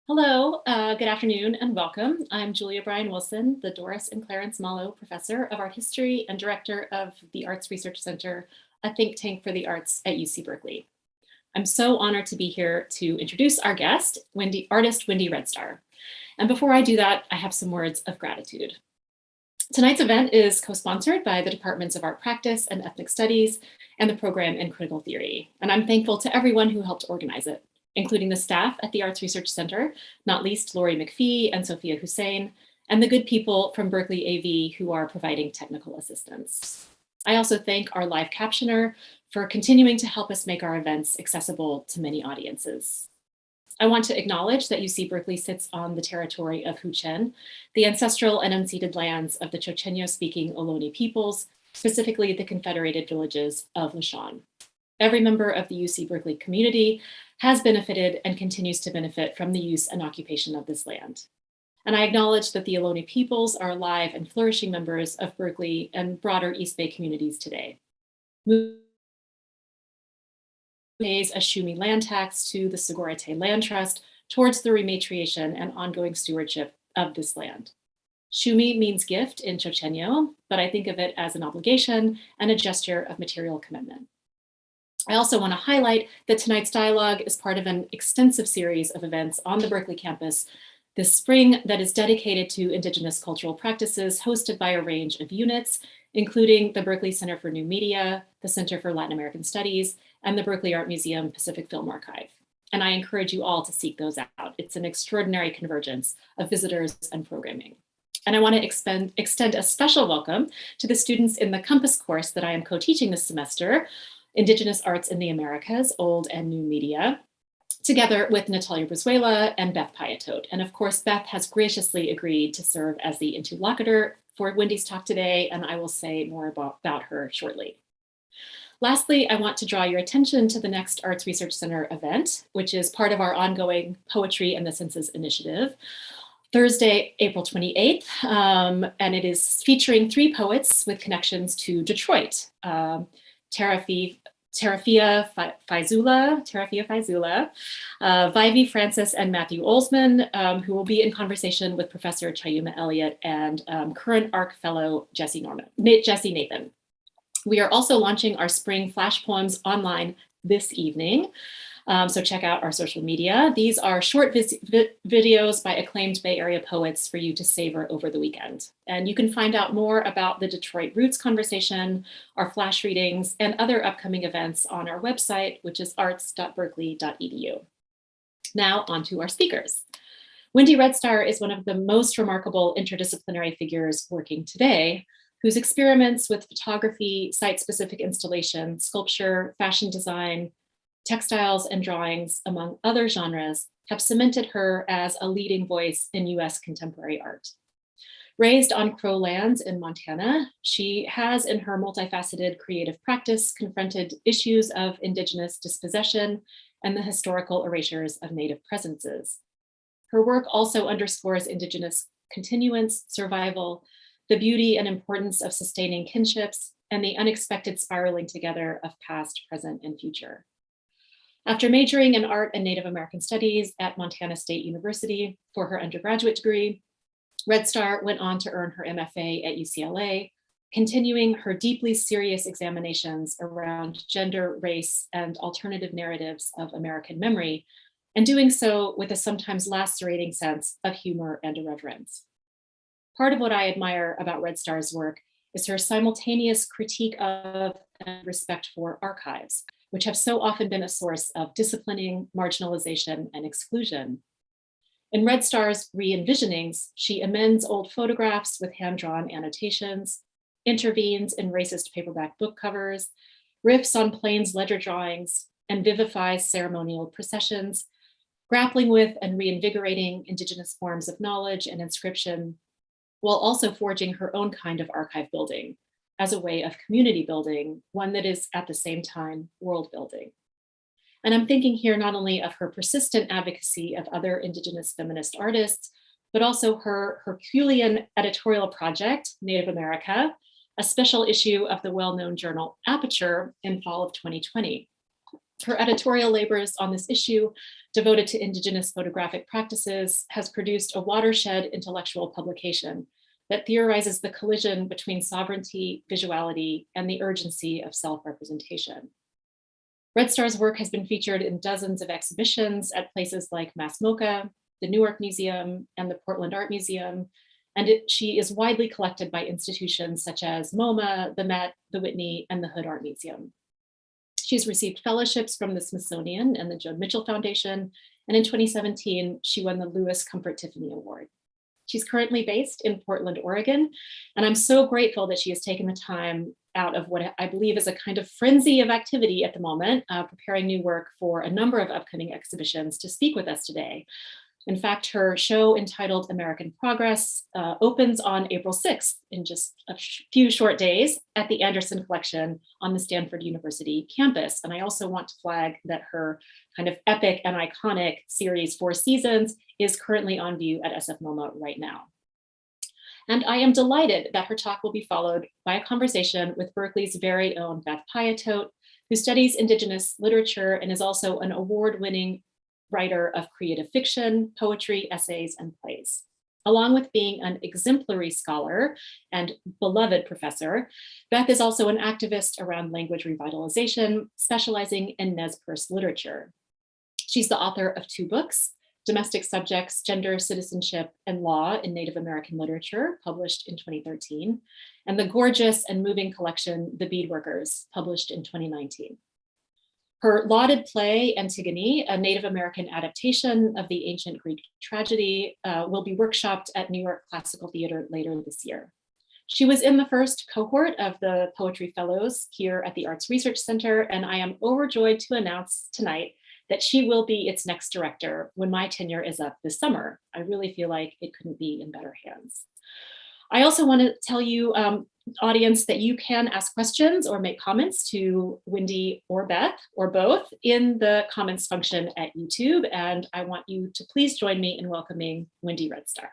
Hello, good afternoon and welcome. I'm Julia Bryan Wilson, the Doris and Clarence Malo Professor of Art History and Director of the Arts Research Center, a think tank for the arts at UC Berkeley. I'm so honored to be here to introduce our guest, artist Wendy Redstar. And before I do that, I have some words of gratitude. Tonight's event is co-sponsored by the Departments of Art Practice and Ethnic Studies and the program in Critical Theory. And I'm thankful to everyone who helped organize it, including the staff at the Arts Research Center, not least Lori McPhee and Sophia Hussein, and the good people from Berkeley AV who are providing technical assistance. I also thank our live captioner for continuing to help us make our events accessible to many audiences. I want to acknowledge that UC Berkeley sits on the territory of Huchen, the ancestral and unceded lands of the Chochenyo-speaking Ohlone peoples, specifically the Confederated villages of Lishan. Every member of the UC Berkeley community has benefited and continues to benefit from the use and occupation of this land. And I acknowledge that the Ohlone peoples are alive and flourishing members of Berkeley and broader East Bay communities today. Pays a Shumi land tax to the Sogorea Land Trust towards the rematriation and ongoing stewardship of this land. Shumi means gift in Chochenyo, but I think of it as an obligation and a gesture of material commitment. I also want to highlight that tonight's dialogue is part of an extensive series of events on the Berkeley campus this spring that is dedicated to Indigenous cultural practices hosted by a range of units, including the Berkeley Center for New Media, the Center for Latin American Studies, and the Berkeley Art Museum Pacific Film Archive. And I encourage you all to seek those out. It's an extraordinary convergence of visitors and programming. And I want to extend a special welcome to the students in the Compass course that I am co-teaching this semester, Indigenous Arts in the Americas, Old and New Media, together with Natalia Brizuela and Beth Piatote. And of course, Beth has graciously agreed to serve as the interlocutor for Wendy's talk today, and I will say more about her shortly. Lastly, I want to draw your attention to the next Arts Research Center event, which is part of our ongoing Poetry and the Senses initiative, Thursday, April 28th, and it is featuring three poets with connections to Detroit. Terafia Faizula, Vivi Francis, and Matthew Olsman, who will be in conversation with Professor Chayuma Elliott and current ARC fellow Jesse Nathan. We are also launching our spring flash poems online this evening, so check out our social media. These are short videos by acclaimed Bay Area poets for you to savor over the weekend. And you can find out more about the Detroit Roots conversation, our flash readings, and other upcoming events on our website, which is arts.berkeley.edu. Now on to our speakers. Wendy Redstar is one of the most remarkable interdisciplinary figures working today, whose experiments with photography, site-specific installation, sculpture, fashion design, textiles, and drawings, among other genres, have cemented her as a leading voice in US contemporary art. Raised on Crow lands in Montana, she has in her multifaceted creative practice confronted issues of Indigenous dispossession and the historical erasures of Native presences. Her work also underscores Indigenous continuance, survival, the beauty and importance of sustaining kinships, and the unexpected spiraling together of past, present, and future. After majoring in art and Native American studies at Montana State University for her undergraduate degree, Redstar went on to earn her MFA at UCLA, continuing her deeply serious examinations around gender, race, and alternative narratives of American memory, and doing so with a sometimes lacerating sense of humor and irreverence. Part of what I admire about Redstar's work is her simultaneous critique of and respect for archives, which have so often been a source of disciplining, marginalization, and exclusion. In Redstar's re-envisionings, she amends old photographs with hand-drawn annotations, intervenes in racist paperback book covers, riffs on Plains ledger drawings, and vivifies ceremonial processions, grappling with and reinvigorating Indigenous forms of knowledge and inscription, while also forging her own kind of archive building as a way of community building, one that is at the same time world building. And I'm thinking here not only of her persistent advocacy of other Indigenous feminist artists, but also her Herculean editorial project, Native America, a special issue of the well-known journal Aperture in fall of 2020. Her editorial labors on this issue, devoted to Indigenous photographic practices, has produced a watershed intellectual publication that theorizes the collision between sovereignty, visuality, and the urgency of self-representation. Red Star's work has been featured in dozens of exhibitions at places like Mass MoCA, the Newark Museum, and the Portland Art Museum, and she is widely collected by institutions such as MoMA, the Met, the Whitney, and the Hood Art Museum. She's received fellowships from the Smithsonian and the Joan Mitchell Foundation, and in 2017, she won the Louis Comfort Tiffany Award. She's currently based in Portland, Oregon, and I'm so grateful that she has taken the time out of what I believe is a kind of frenzy of activity at the moment, preparing new work for a number of upcoming exhibitions to speak with us today. In fact, her show entitled American Progress opens on April 6th in just a few short days at the Anderson Collection on the Stanford University campus. And I also want to flag that her kind of epic and iconic series, Four Seasons, is currently on view at SF MoMA right now. And I am delighted that her talk will be followed by a conversation with Berkeley's very own Beth Piatote, who studies Indigenous literature and is also an award-winning writer of creative fiction, poetry, essays, and plays. Along with being an exemplary scholar and beloved professor, Beth is also an activist around language revitalization, specializing in Nez Perce literature. She's the author of 2 books, Domestic Subjects, Gender, Citizenship, and Law in Native American Literature, published in 2013, and the gorgeous and moving collection, The Beadworkers, published in 2019. Her lauded play, Antigone, a Native American adaptation of the ancient Greek tragedy, will be workshopped at New York Classical Theater later this year. She was in the first cohort of the Poetry Fellows here at the Arts Research Center, and I am overjoyed to announce tonight that she will be its next director when my tenure is up this summer. I really feel like it couldn't be in better hands. I also want to tell you, audience, that you can ask questions or make comments to Wendy or Beth or both in the comments function at YouTube. And I want you to please join me in welcoming Wendy Red Star.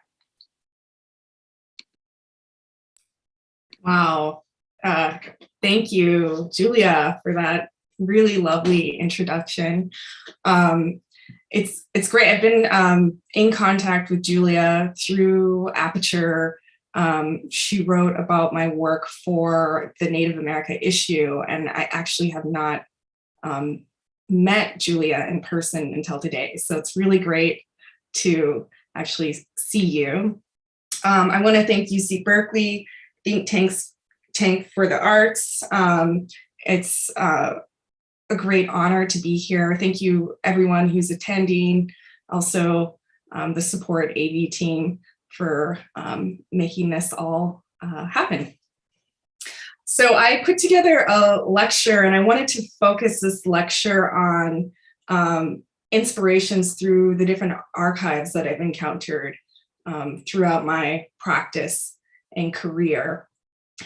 Wow. Thank you, Julia, for that really lovely introduction. It's great. I've been in contact with Julia through Aperture. She wrote about my work for the Native America issue, and I actually have not met Julia in person until today. So it's really great to actually see you. I want to thank UC Berkeley Think Tank for the Arts. It's a great honor to be here. Thank you everyone who's attending. Also the support AV team for making this all happen. So I put together a lecture, and I wanted to focus this lecture on inspirations through the different archives that I've encountered throughout my practice and career.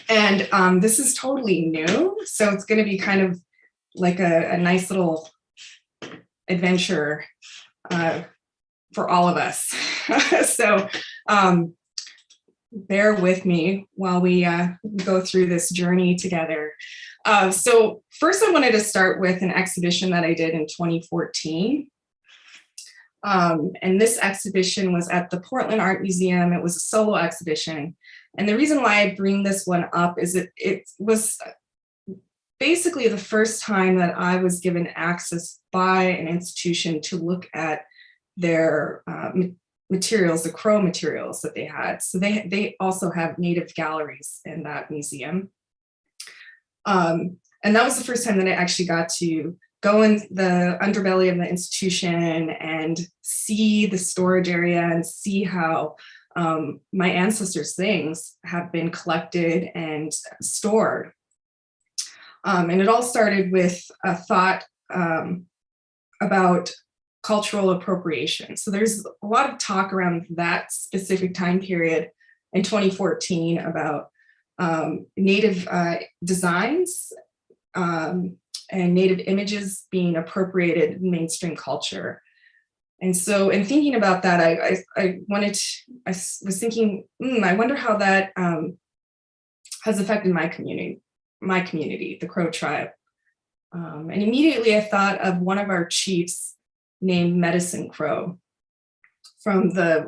And this is totally new, so it's going to be kind of like a nice little adventure for all of us. So bear with me while we go through this journey together. So first I wanted to start with an exhibition that I did in 2014. And this exhibition was at the Portland Art Museum. It was a solo exhibition. And the reason why I bring this one up is it was basically the first time that I was given access by an institution to look at their materials, the Crow materials that they had. So they also have native galleries in that museum. And that was the first time that I actually got to go in the underbelly of the institution and see the storage area and see how my ancestors' things have been collected and stored. And it all started with a thought about cultural appropriation. So there's a lot of talk around that specific time period in 2014 about Native designs and Native images being appropriated in mainstream culture. And so in thinking about that, I was thinking, I wonder how that has affected my community, the Crow tribe. And immediately I thought of one of our chiefs named Medicine Crow from the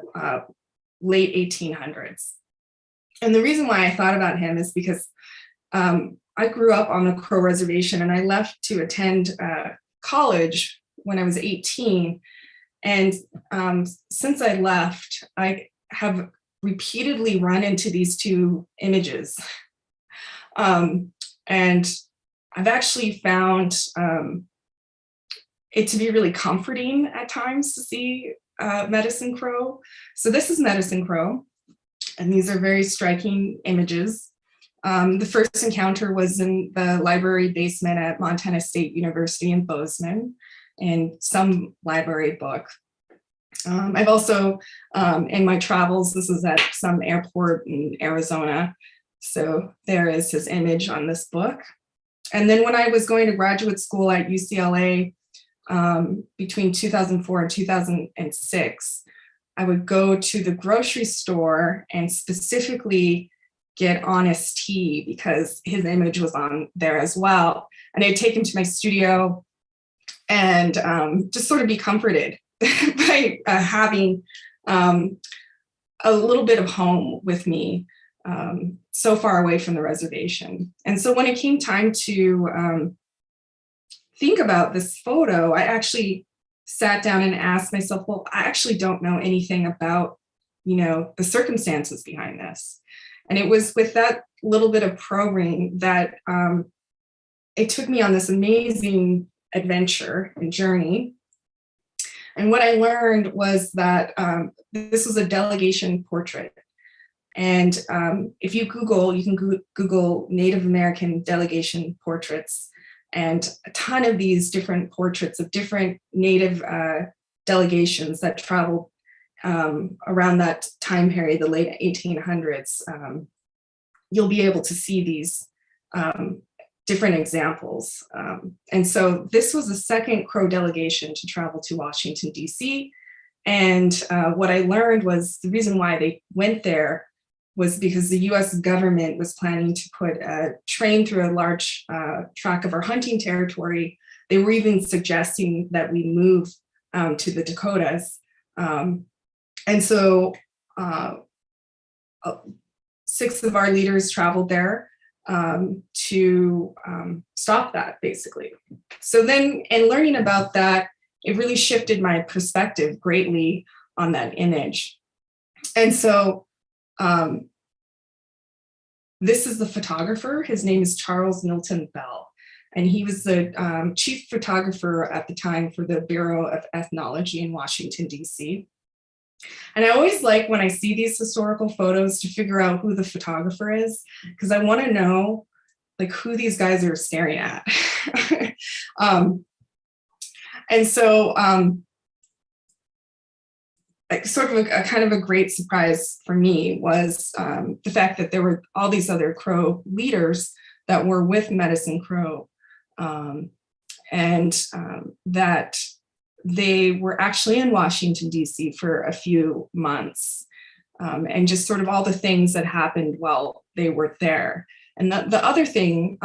late 1800s. And the reason why I thought about him is because I grew up on the Crow Reservation, and I left to attend college when I was 18. And since I left, I have repeatedly run into these two images. And I've actually found it to be really comforting at times to see Medicine Crow. So this is Medicine Crow, and these are very striking images. The first encounter was in the library basement at Montana State University in Bozeman, in some library book. I've also, in my travels, this is at some airport in Arizona. So there is his image on this book. And then when I was going to graduate school at UCLA between 2004 and 2006, I would go to the grocery store and specifically get Honest Tea because his image was on there as well. And I'd take him to my studio and just sort of be comforted by having a little bit of home with me so far away from the reservation. And so when it came time to think about this photo, I actually sat down and asked myself, well, I actually don't know anything about, the circumstances behind this. And it was with that little bit of probing that it took me on this amazing adventure and journey. And what I learned was that this was a delegation portrait. And if you Google, you can Google Native American delegation portraits, and a ton of these different portraits of different Native delegations that traveled around that time period, the late 1800s. You'll be able to see these different examples. And so this was the second Crow delegation to travel to Washington, D.C. And what I learned was the reason why they went there was because the US government was planning to put a train through a large tract of our hunting territory. They were even suggesting that we move to the Dakotas. And so 6 of our leaders traveled there to stop that, basically. So then in learning about that, it really shifted my perspective greatly on that image. And so this is the photographer. His name is Charles Milton Bell, and he was the chief photographer at the time for the Bureau of Ethnology in Washington, D.C. And I always like when I see these historical photos to figure out who the photographer is, because I want to know like who these guys are staring at. And so sort of a kind of a great surprise for me was the fact that there were all these other Crow leaders that were with Medicine Crow, and that they were actually in Washington, D.C. for a few months, and just sort of all the things that happened while they were there. And the other thing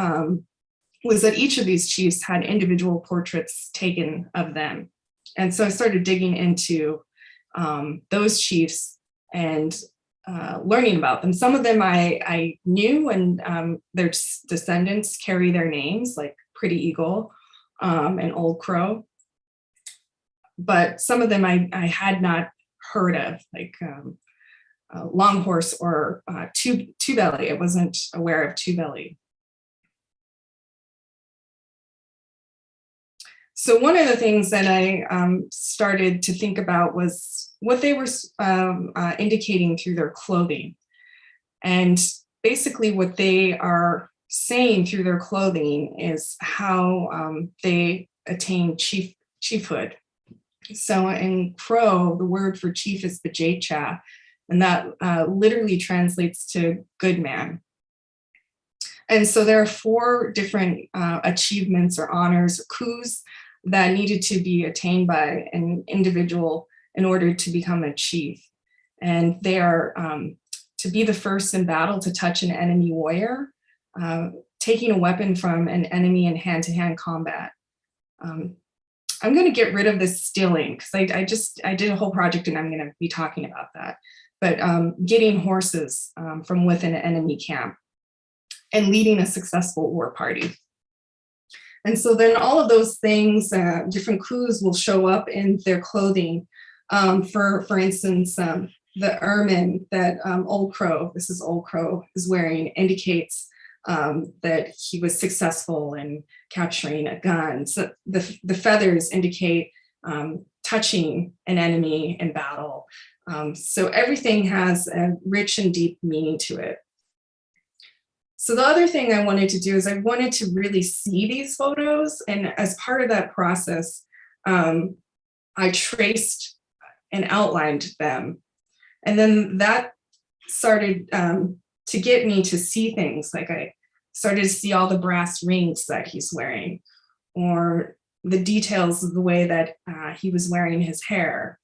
was that each of these chiefs had individual portraits taken of them. And so I started digging into those chiefs and learning about them. Some of them I knew, and their descendants carry their names, like Pretty Eagle and Old Crow. But some of them I had not heard of, like Long Horse or Two Belly. I wasn't aware of Two Belly. So one of the things that I started to think about was what they were indicating through their clothing. And basically what they are saying through their clothing is how they attain chiefhood. So in Crow, the word for chief is Bajecha, and that literally translates to good man. And so there are 4 different achievements or honors or coups that needed to be attained by an individual in order to become a chief. And they are to be the first in battle to touch an enemy warrior, taking a weapon from an enemy in hand-to-hand combat. I'm going to get rid of this stealing because I did a whole project and I'm going to be talking about that. But getting horses from within an enemy camp and leading a successful war party. And so then all of those things, different clues will show up in their clothing. For instance, the ermine that Old Crow, this is Old Crow, is wearing indicates that he was successful in capturing a gun. So the feathers indicate touching an enemy in battle. So everything has a rich and deep meaning to it. So the other thing I wanted to do is I wanted to really see these photos. And as part of that process, I traced and outlined them. And then that started to get me to see things. Like I started to see all the brass rings that he's wearing, or the details of the way that he was wearing his hair,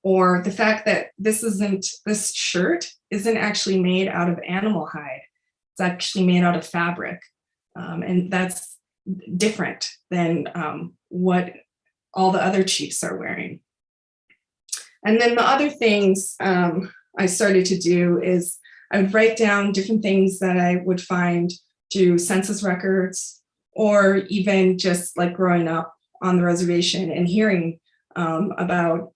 or the fact that this shirt isn't actually made out of animal hide. It's actually made out of fabric. And that's different than what all the other chiefs are wearing. And then the other things I started to do is I would write down different things that I would find through census records, or even just like growing up on the reservation and hearing about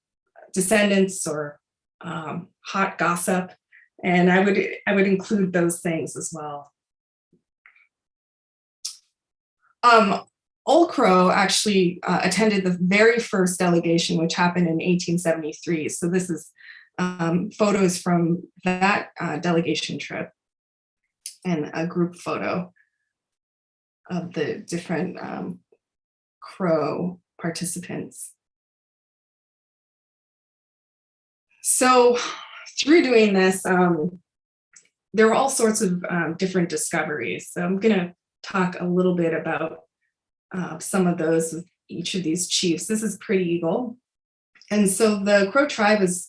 descendants or hot gossip. And I would include those things as well. Old Crow actually attended the very first delegation, which happened in 1873. So this is photos from that delegation trip and a group photo of the different Crow participants. So through doing this, there were all sorts of different discoveries. So I'm going to talk a little bit about some of those with each of these chiefs. This is Pretty Eagle. And so the Crow tribe is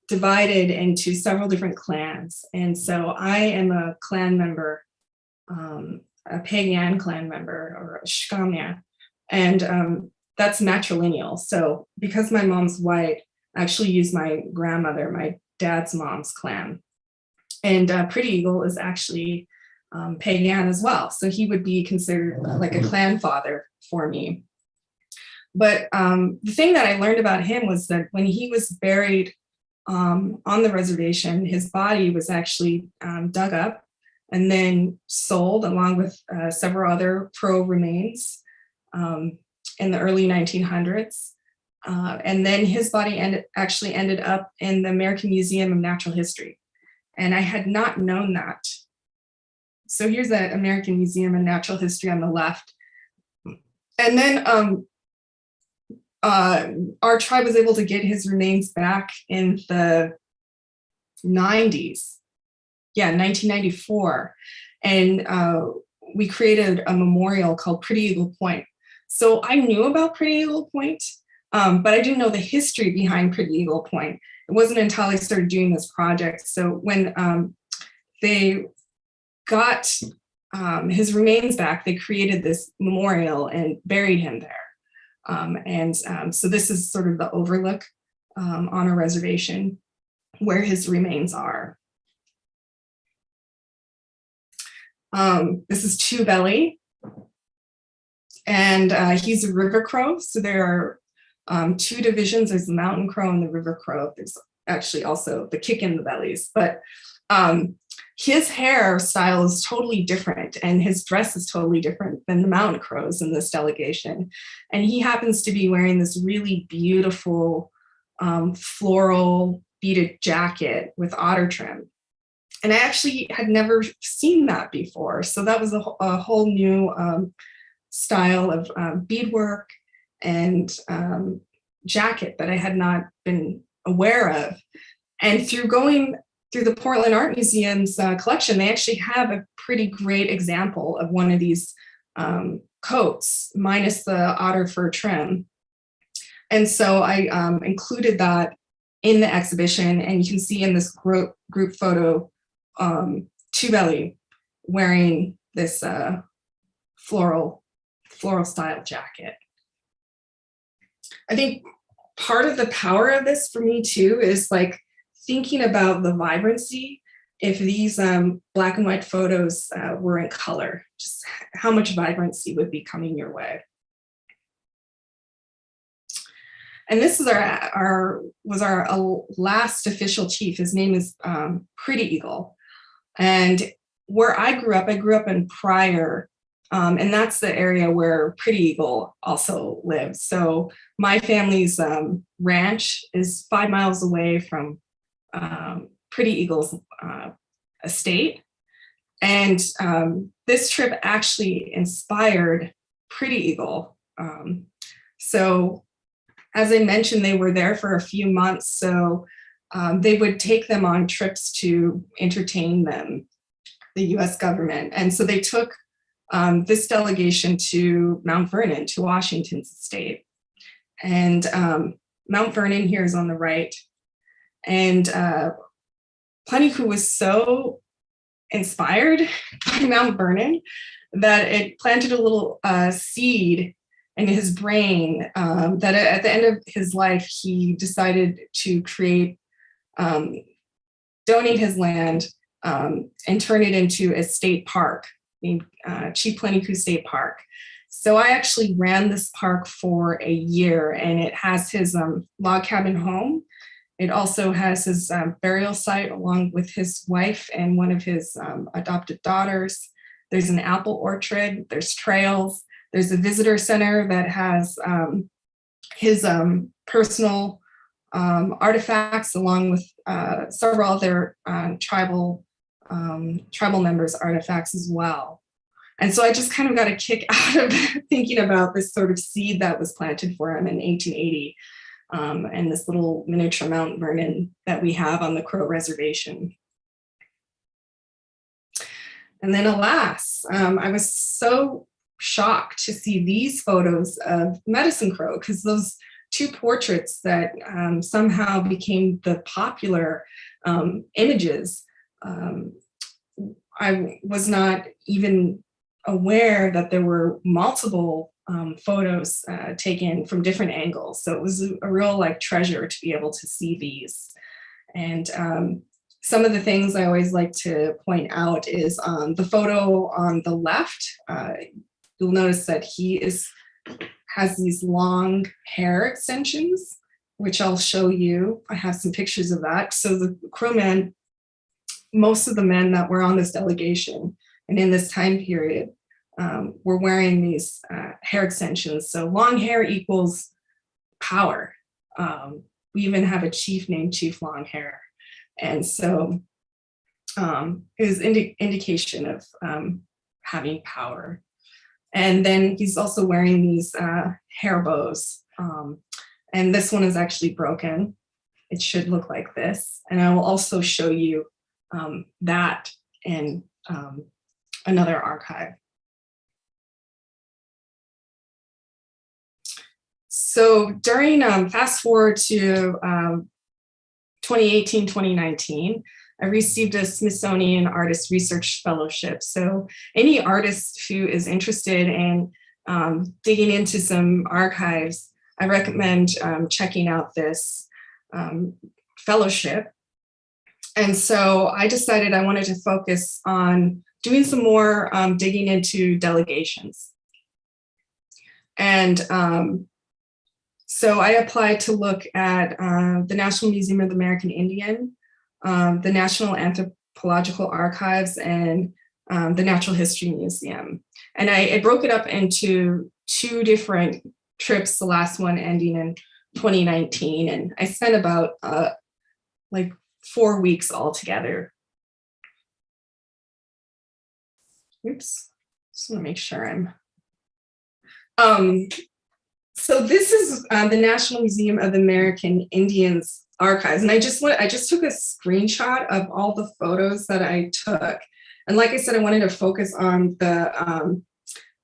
divided into several different clans. And so I am a clan member, a Pagan clan member, or a Shkamya. And that's matrilineal. So because my mom's white, I actually use my grandmother, my dad's mom's clan. And Pretty Eagle is actually Pagan as well. So he would be considered like a clan father for me. But the thing that I learned about him was that when he was buried on the reservation, his body was actually dug up and then sold along with several other Crow remains in the early 1900s. And then his body actually ended up in the American Museum of Natural History. And I had not known that. So here's the American Museum of Natural History on the left. And then our tribe was able to get his remains back in the 90s. Yeah, 1994. And we created a memorial called Pretty Eagle Point. So I knew about Pretty Eagle Point, but I didn't know the history behind Pretty Eagle Point. It wasn't until I started doing this project. So when they got his remains back, they created this memorial and buried him there. So this is sort of the overlook on a reservation where his remains are. This is Two Belly, and he's a river crow. So there are two divisions. There's the mountain crow and the river crow. There's actually also the kick in the bellies, but his hairstyle is totally different and his dress is totally different than the mountain crows in this delegation. And he happens to be wearing this really beautiful floral beaded jacket with otter trim. And I actually had never seen that before. So that was a whole new style of beadwork and jacket that I had not been aware of. And through going through the Portland Art Museum's collection, they actually have a pretty great example of one of these coats, minus the otter fur trim. And so I included that in the exhibition, and you can see in this group photo to belly, wearing this floral style jacket. I think part of the power of this for me too is like thinking about the vibrancy. If these black and white photos were in color, just how much vibrancy would be coming your way. And this is our last official chief. His name is Pretty Eagle. And where I grew up in Pryor, and that's the area where Pretty Eagle also lives. So my family's ranch is 5 miles away from Pretty Eagle's estate. And this trip actually inspired Pretty Eagle. So as I mentioned, they were there for a few months. So they would take them on trips to entertain them, the US government. And so they took this delegation to Mount Vernon, to Washington state. And Mount Vernon here is on the right. And Planiku was so inspired by Mount Vernon that it planted a little seed in his brain that at the end of his life, he decided to donate his land and turn it into a state park named Chief Planiku State Park. So I actually ran this park for a year, and it has his log cabin home. It also has his burial site along with his wife and one of his adopted daughters. There's an apple orchard, there's trails, there's a visitor center that has his personal artifacts along with several other tribal members' artifacts as well. And so I just kind of got a kick out of thinking about this sort of seed that was planted for him in 1880 and this little miniature Mount Vernon that we have on the Crow Reservation. And then alas, I was so shocked to see these photos of Medicine Crow, because those two portraits that somehow became the popular images, I was not even aware that there were multiple photos taken from different angles. So it was a real like treasure to be able to see these. And some of the things I always like to point out is the photo on the left. You'll notice that he has these long hair extensions, which I'll show you. I have some pictures of that. So the Crow men, most of the men that were on this delegation and in this time period were wearing these hair extensions. So long hair equals power. We even have a chief named Chief Long Hair. And so it was indication of having power. And then he's also wearing these hair bows. And this one is actually broken. It should look like this. And I will also show you that in another archive. So during, fast forward to 2018, 2019, I received a Smithsonian Artist Research Fellowship. So any artist who is interested in digging into some archives, I recommend checking out this fellowship. And so I decided I wanted to focus on doing some more digging into delegations. And so I applied to look at the National Museum of the American Indian, the National Anthropological Archives, and the Natural History Museum. And I broke it up into 2 different trips, the last one ending in 2019. And I spent about like 4 weeks altogether. Oops, just want to make sure I'm. So this is the National Museum of the American Indians archives. And I just took a screenshot of all the photos that I took. And like I said, I wanted to focus on the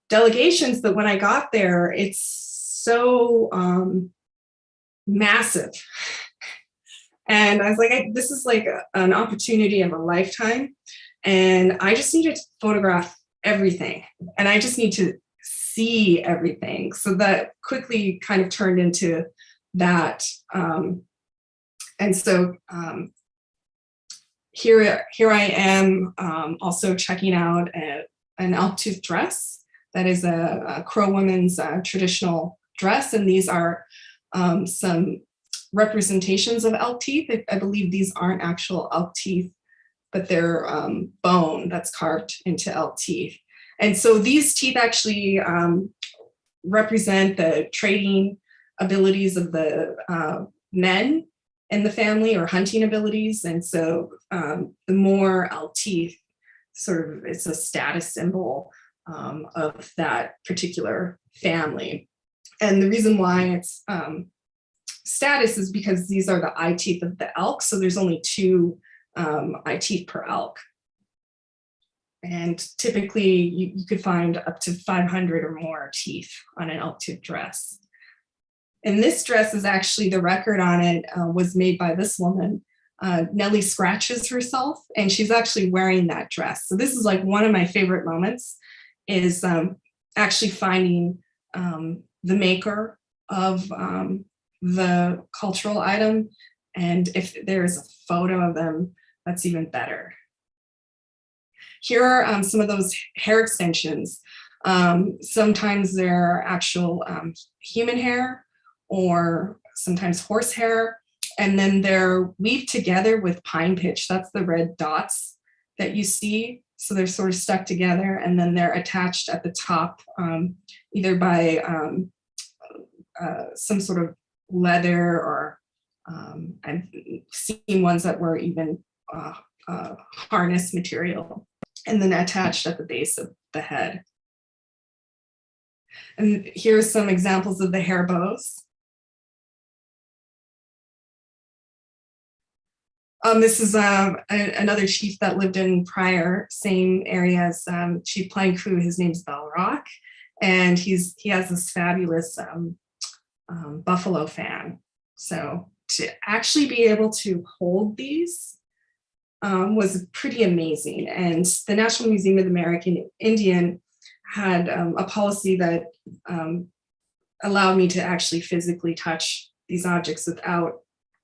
delegations, but when I got there, it's so massive. And I was like, this is like an opportunity of a lifetime. And I just need to photograph everything. And I just need to see everything. So that quickly kind of turned into that. And so here I am also checking out an Elk Tooth Dress. That is a Crow woman's traditional dress. And these are some representations of elk teeth. I believe these aren't actual elk teeth, but they're bone that's carved into elk teeth. And so these teeth actually represent the trading abilities of the men in the family, or hunting abilities. And so the more elk teeth, sort of, it's a status symbol of that particular family. And the reason why it's status is because these are the eye teeth of the elk. So there's only 2 eye teeth per elk. And typically you could find up to 500 or more teeth on an elk tooth dress. And this dress is actually, the record on it was made by this woman. Nellie scratches herself, and she's actually wearing that dress. So this is like one of my favorite moments, is actually finding the maker of the cultural item. And if there's a photo of them, that's even better. Here are some of those hair extensions. Sometimes they're actual human hair, or sometimes horse hair. And then they're weaved together with pine pitch. That's the red dots that you see. So they're sort of stuck together, and then they're attached at the top, either by some sort of leather, or I've seen ones that were even harness material, and then attached at the base of the head. And here's some examples of the hair bows. This is another chief that lived in Pryor, same area as Chief Planku. His name's Bell Rock, and he has this fabulous buffalo fan. So to actually be able to hold these was pretty amazing. And the National Museum of the American Indian had a policy that allowed me to actually physically touch these objects without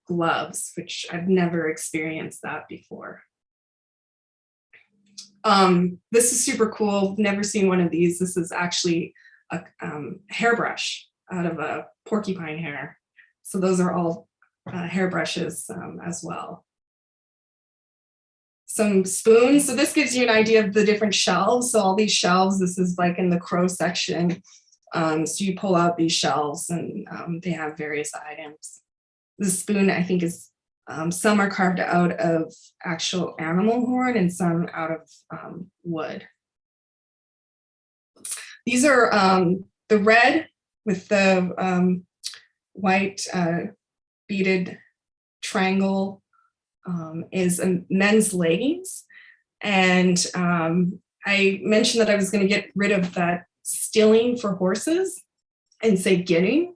gloves, which I've never experienced that before. This is super cool. Never seen one of these. This is actually a hairbrush out of a porcupine hair. So those are all hairbrushes as well. Some spoons. So this gives you an idea of the different shelves. So all these shelves, this is like in the crow section. So you pull out these shelves, and they have various items. The spoon, I think, is some are carved out of actual animal horn, and some out of wood. These are the red with the white beaded triangle is a men's leggings. And I mentioned that I was going to get rid of that stealing for horses and say getting.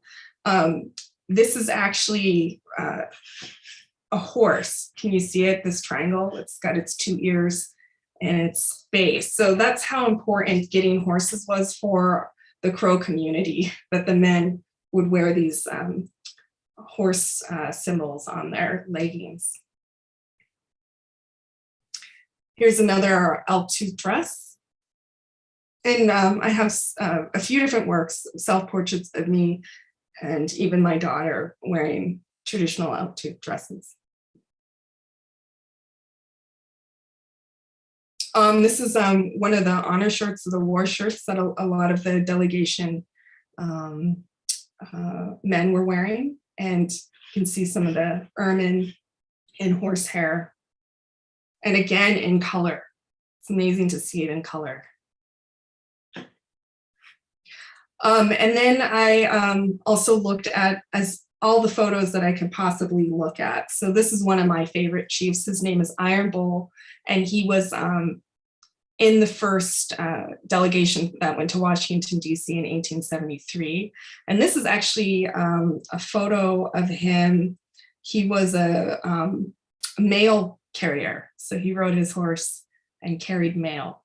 This is actually a horse. Can you see it? This triangle, it's got its 2 ears and its base. So that's how important getting horses was for the Crow community, that the men would wear these horse symbols on their leggings. Here's another Elk Tooth Dress. And I have a few different works, self-portraits of me and even my daughter wearing traditional elk tooth dresses. This is one of the honor shirts, or the war shirts, that a lot of the delegation men were wearing. And you can see some of the ermine in horsehair. And again, in color. It's amazing to see it in color. And then I also looked at all the photos that I could possibly look at. So this is one of my favorite chiefs. His name is Iron Bull, and he was in the first delegation that went to Washington, D.C. in 1873. And this is actually a photo of him. He was a mail carrier. So he rode his horse and carried mail.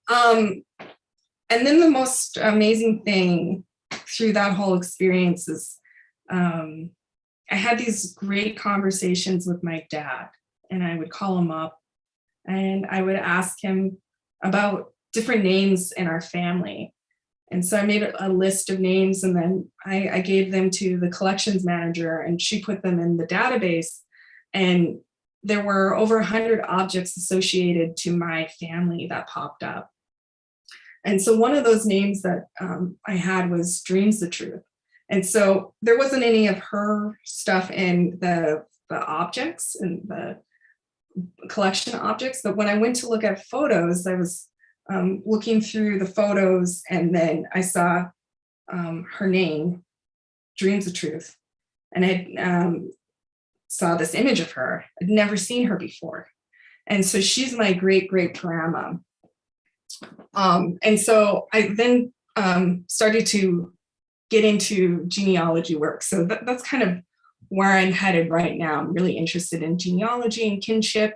And then the most amazing thing through that whole experience is I had these great conversations with my dad, and I would call him up and I would ask him about different names in our family. And so I made a list of names, and then I gave them to the collections manager, and she put them in the database. And there were over 100 objects associated to my family that popped up. And so one of those names that I had was Dreams the Truth. And so there wasn't any of her stuff in the objects and the collection objects. But when I went to look at photos, I was looking through the photos, and then I saw her name, Dreams the Truth. And I saw this image of her. I'd never seen her before. And so she's my great-great-grandma. And so I then started to get into genealogy work. So that's kind of where I'm headed right now. I'm really interested in genealogy and kinship.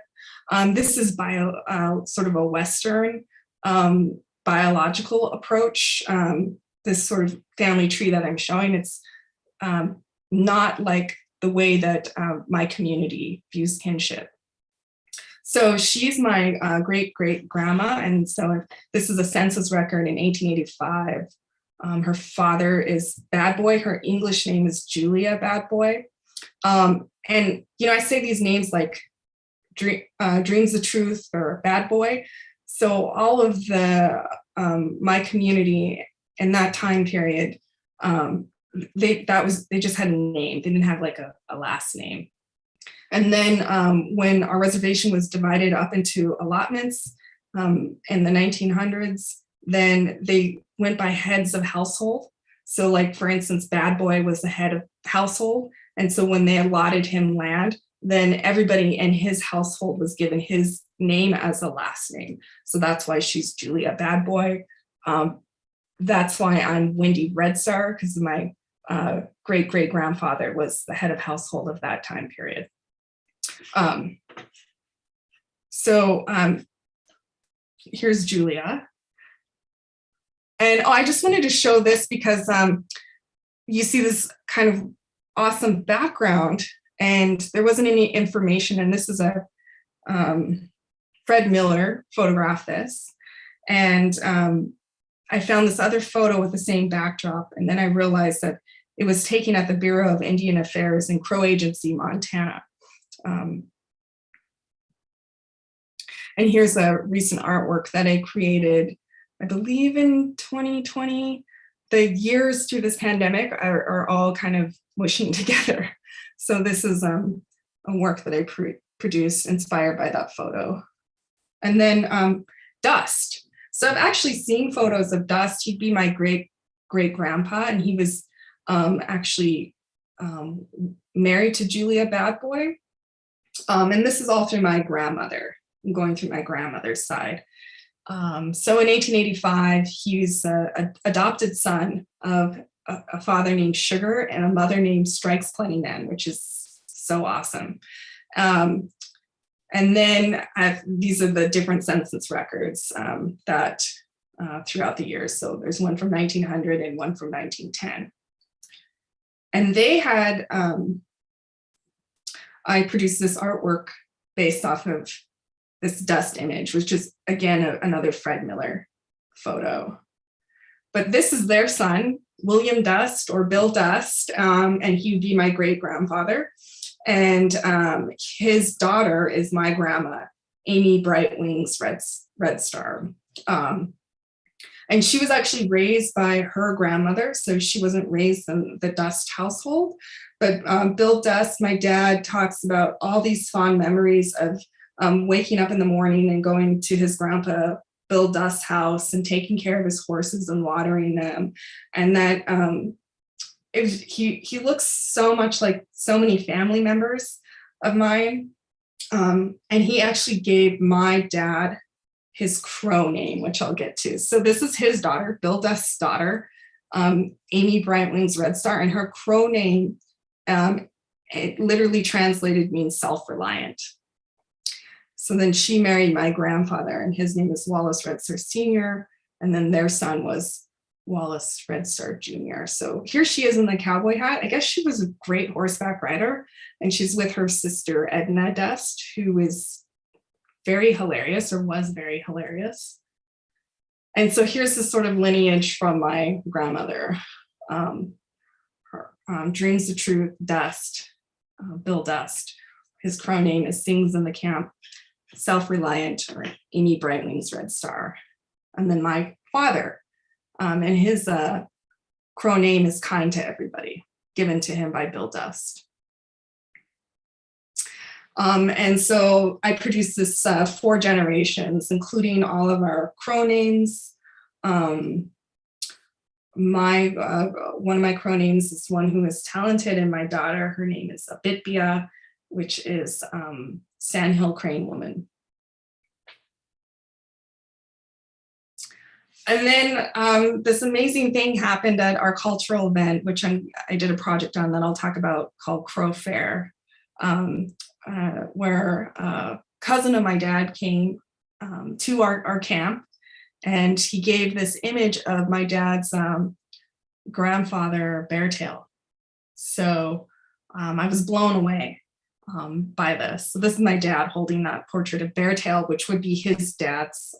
This is sort of a Western biological approach. This sort of family tree that I'm showing, it's not like the way that my community views kinship. So she's my great-great-grandma, and so this is a census record in 1885. Her father is Bad Boy. Her English name is Julia Bad Boy. And, I say these names like Dreams the Truth or Bad Boy. So all of the my community in that time period, they just had a name. They didn't have like a last name. And then when our reservation was divided up into allotments in the 1900s, then they went by heads of household. So like, for instance, Bad Boy was the head of household. And so when they allotted him land, then everybody in his household was given his name as a last name. So that's why she's Julia Bad Boy. That's why I'm Wendy Red Star, because my great-great-grandfather was the head of household of that time period. Here's Julia. And I just wanted to show this because you see this kind of awesome background, and there wasn't any information. And this is a Fred Miller photographed this. And I found this other photo with the same backdrop. And then I realized that it was taken at the Bureau of Indian Affairs in Crow Agency, Montana. And here's a recent artwork that I created, I believe in 2020. The years through this pandemic are all kind of mushing together. So this is a work that I produced inspired by that photo. And then Dust. So I've actually seen photos of Dust. He'd be my great-great-grandpa, and he was actually married to Julia Bad Boy. And this is all through my grandmother. I'm going through my grandmother's side. So in 1885, he's an adopted son of a father named Sugar and a mother named Strikes Plenty Men, which is so awesome. And then these are the different census records that throughout the years. So there's one from 1900 and one from 1910. And they had, I produced this artwork based off of this dust image, which is, again, another Fred Miller photo. But this is their son, William Dust or Bill Dust, and he'd be my great-grandfather. And his daughter is my grandma, Amy Bright Wings Red Star. And she was actually raised by her grandmother, so she wasn't raised in the Dust household. But Bill Dust, my dad, talks about all these fond memories of waking up in the morning and going to his grandpa Bill Dust's house and taking care of his horses and watering them. And that he looks so much like so many family members of mine. And he actually gave my dad his Crow name, which I'll get to. So this is his daughter, Bill Dust's daughter, Amy Bright Wings Red Star, and her Crow name it literally translated means self-reliant. So then she married my grandfather, and his name is Wallace Red Star Sr., and then their son was Wallace Red Star Jr. So here she is in the cowboy hat. I guess she was a great horseback rider, and she's with her sister Edna Dust, who is very hilarious, or was very hilarious. And so here's this sort of lineage from my grandmother. Dreams the Truth, Dust, Bill Dust. His crow name is Sings in the Camp, Self-Reliant, or Amy Brightling's Red Star. And then my father, and his crow name is Kind to Everybody, given to him by Bill Dust. And so I produced this 4 generations, including all of our crow names. One of my crow names is one who is talented, and my daughter, her name is Abitbia, which is Sandhill Crane Woman. And then this amazing thing happened at our cultural event, which I did a project on that I'll talk about, called Crowfair, where a cousin of my dad came to our camp, and he gave this image of my dad's grandfather, Beartail. So I was blown away by this. So this is my dad holding that portrait of Beartail, which would be his dad's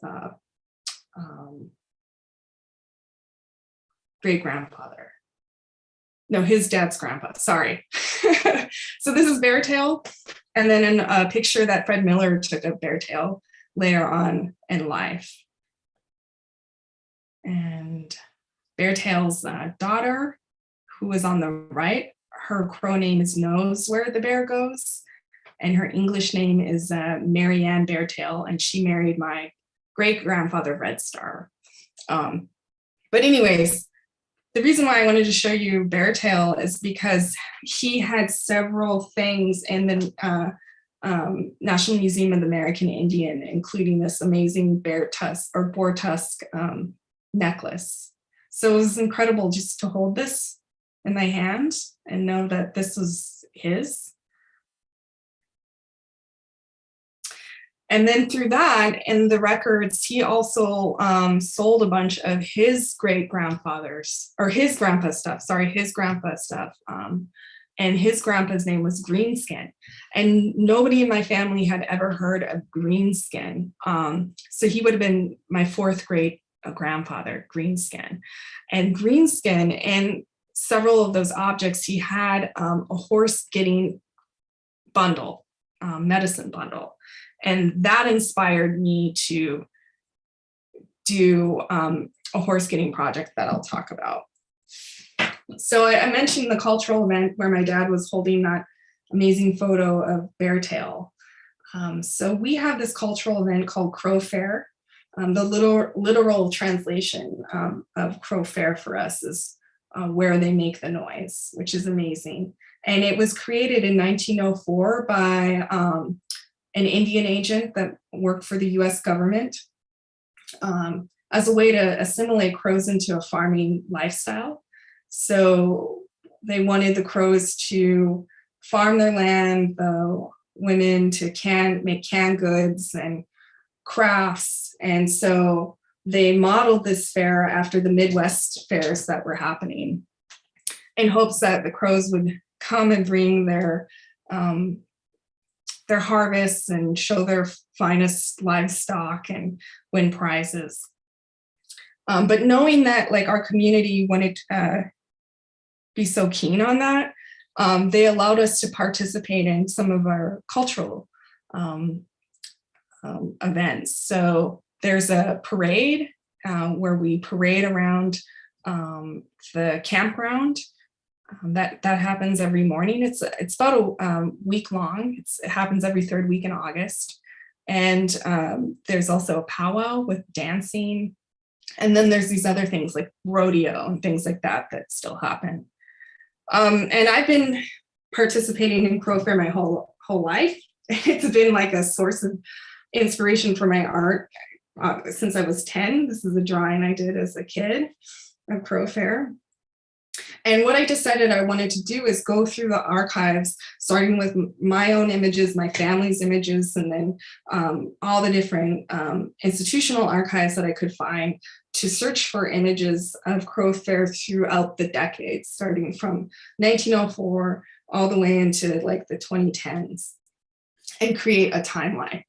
great-grandfather. No, his dad's grandpa, sorry. So this is Beartail, and then in a picture that Fred Miller took of Beartail later on in life. And Beartail's daughter, who is on the right, her crow name is Knows Where the Bear Goes, and her English name is Mary Ann Beartail, and she married my great-grandfather, Red Star. But anyways, the reason why I wanted to show you Beartail is because he had several things in the National Museum of the American Indian, including this amazing bear tusk or boar tusk necklace. So it was incredible just to hold this in my hand and know that this was his. And then through that, in the records, he also sold a bunch of his great-grandfathers, or his grandpa's stuff, and his grandpa's name was Greenskin. And nobody in my family had ever heard of Greenskin. So he would have been my 4th great-grandfather, Greenskin. And Greenskin, and several of those objects, he had a horse-getting bundle, medicine bundle. And that inspired me to do a horse getting project that I'll talk about. So I mentioned the cultural event where my dad was holding that amazing photo of Beartail. So we have this cultural event called Crowfair. The literal translation of Crowfair for us is where they make the noise, which is amazing. And it was created in 1904 by an Indian agent that worked for the US government as a way to assimilate crows into a farming lifestyle. So they wanted the crows to farm their land, the women to make canned goods and crafts. And so they modeled this fair after the Midwest fairs that were happening in hopes that the crows would come and bring their harvests and show their finest livestock and win prizes. But knowing that like our community wouldn't be so keen on that, they allowed us to participate in some of our cultural events. So there's a parade where we parade around the campground. That happens every morning. It's about a week long. It happens every 3rd week in August. And there's also a powwow with dancing. And then there's these other things like rodeo and things like that still happen. And I've been participating in Crowfair my whole life. It's been like a source of inspiration for my art since I was 10. This is a drawing I did as a kid of Crowfair. And what I decided I wanted to do is go through the archives, starting with my own images, my family's images, and then all the different institutional archives that I could find to search for images of Crowfair throughout the decades, starting from 1904 all the way into like the 2010s, and create a timeline.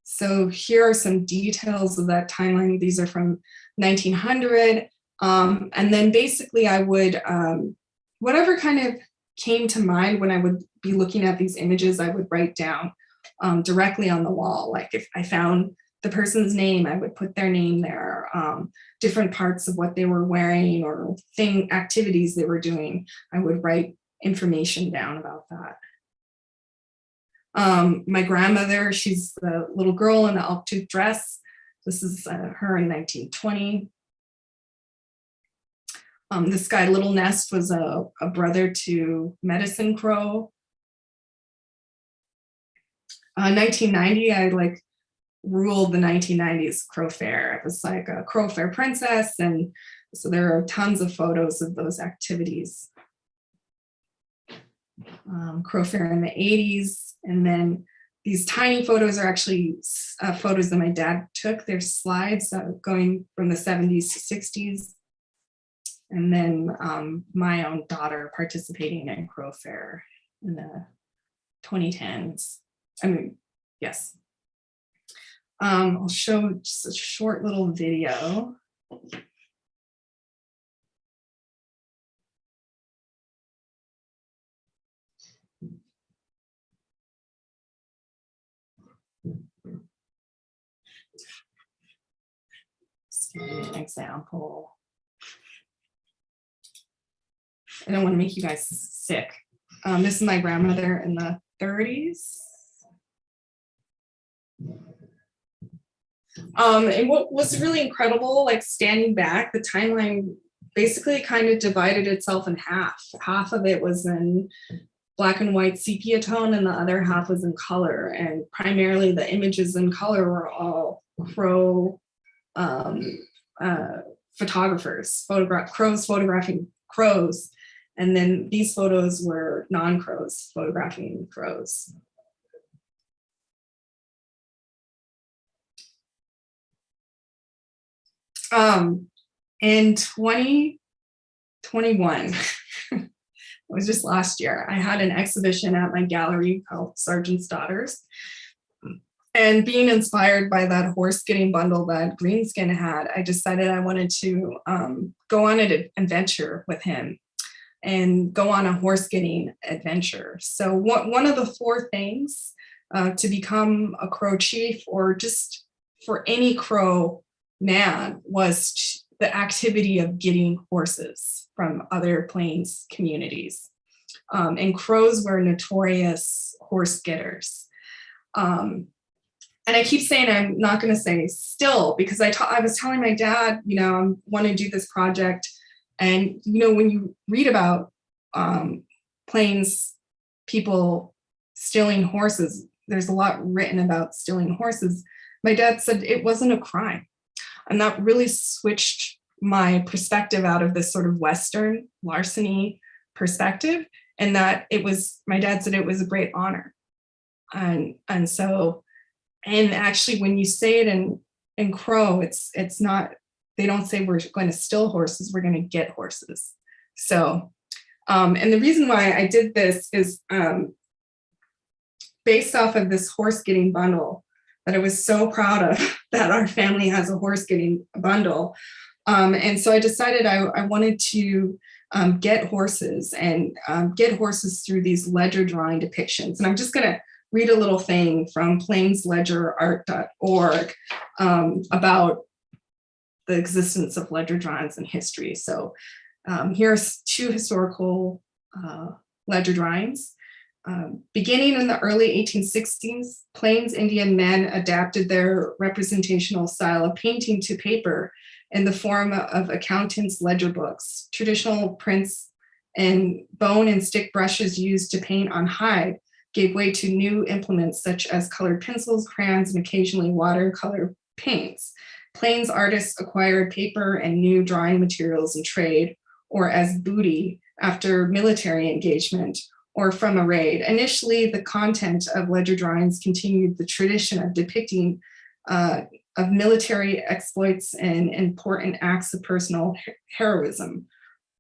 So here are some details of that timeline. These are from 1900. And then basically I would, whatever kind of came to mind when I would be looking at these images, I would write down directly on the wall. Like if I found the person's name, I would put their name there, different parts of what they were wearing or activities they were doing. I would write information down about that. My grandmother, she's the little girl in the Elk Tooth Dress. This is her in 1920. This guy, Little Nest, was a brother to Medicine Crow. 1990, I like ruled the 1990s Crowfair. It was like a Crowfair princess, and so there are tons of photos of those activities. Crowfair in the 80s, and then these tiny photos are actually photos that my dad took. They're slides going from the 70s to 60s. And then my own daughter participating in Crowfair in the 2010s. I mean, yes. I'll show just a short little video. Just give you an example. I don't want to make you guys sick. This is my grandmother in the 30s. And what was really incredible, like standing back, the timeline basically kind of divided itself in half. Half of it was in black and white sepia tone, and the other half was in color. And primarily the images in color were all Crow photographers, crows photographing crows. And then these photos were non-crows photographing crows. In 2021, it was just last year, I had an exhibition at my gallery called Sargent's Daughters. And being inspired by that horse getting bundle that Greenskin had, I decided I wanted to go on an adventure with him and go on a horse getting adventure. So one of the 4 things to become a Crow chief, or just for any Crow man, was the activity of getting horses from other Plains communities. And Crows were notorious horse getters. And I keep saying I'm not going to say still, because I was telling my dad, you know, I want to do this project. And, you know, when you read about Plains people stealing horses, there's a lot written about stealing horses. My dad said it wasn't a crime. And that really switched my perspective out of this sort of Western larceny perspective, and that it was, my dad said it was a great honor. And so, and actually when you say it in Crow, it's not, they don't say we're going to steal horses, we're going to get horses. So, and the reason why I did this is based off of this horse getting bundle that I was so proud of, that our family has a horse getting bundle. And so I decided I wanted to get horses, and get horses through these ledger drawing depictions. And I'm just going to read a little thing from plainsledgerart.org about the existence of ledger drawings in history. So here's 2 historical ledger drawings. Beginning in the early 1860s, Plains Indian men adapted their representational style of painting to paper in the form of accountants' ledger books. Traditional prints and bone and stick brushes used to paint on hide gave way to new implements such as colored pencils, crayons, and occasionally watercolor paints. Plains artists acquired paper and new drawing materials in trade or as booty after military engagement or from a raid. Initially, the content of ledger drawings continued the tradition of depicting of military exploits and important acts of personal heroism,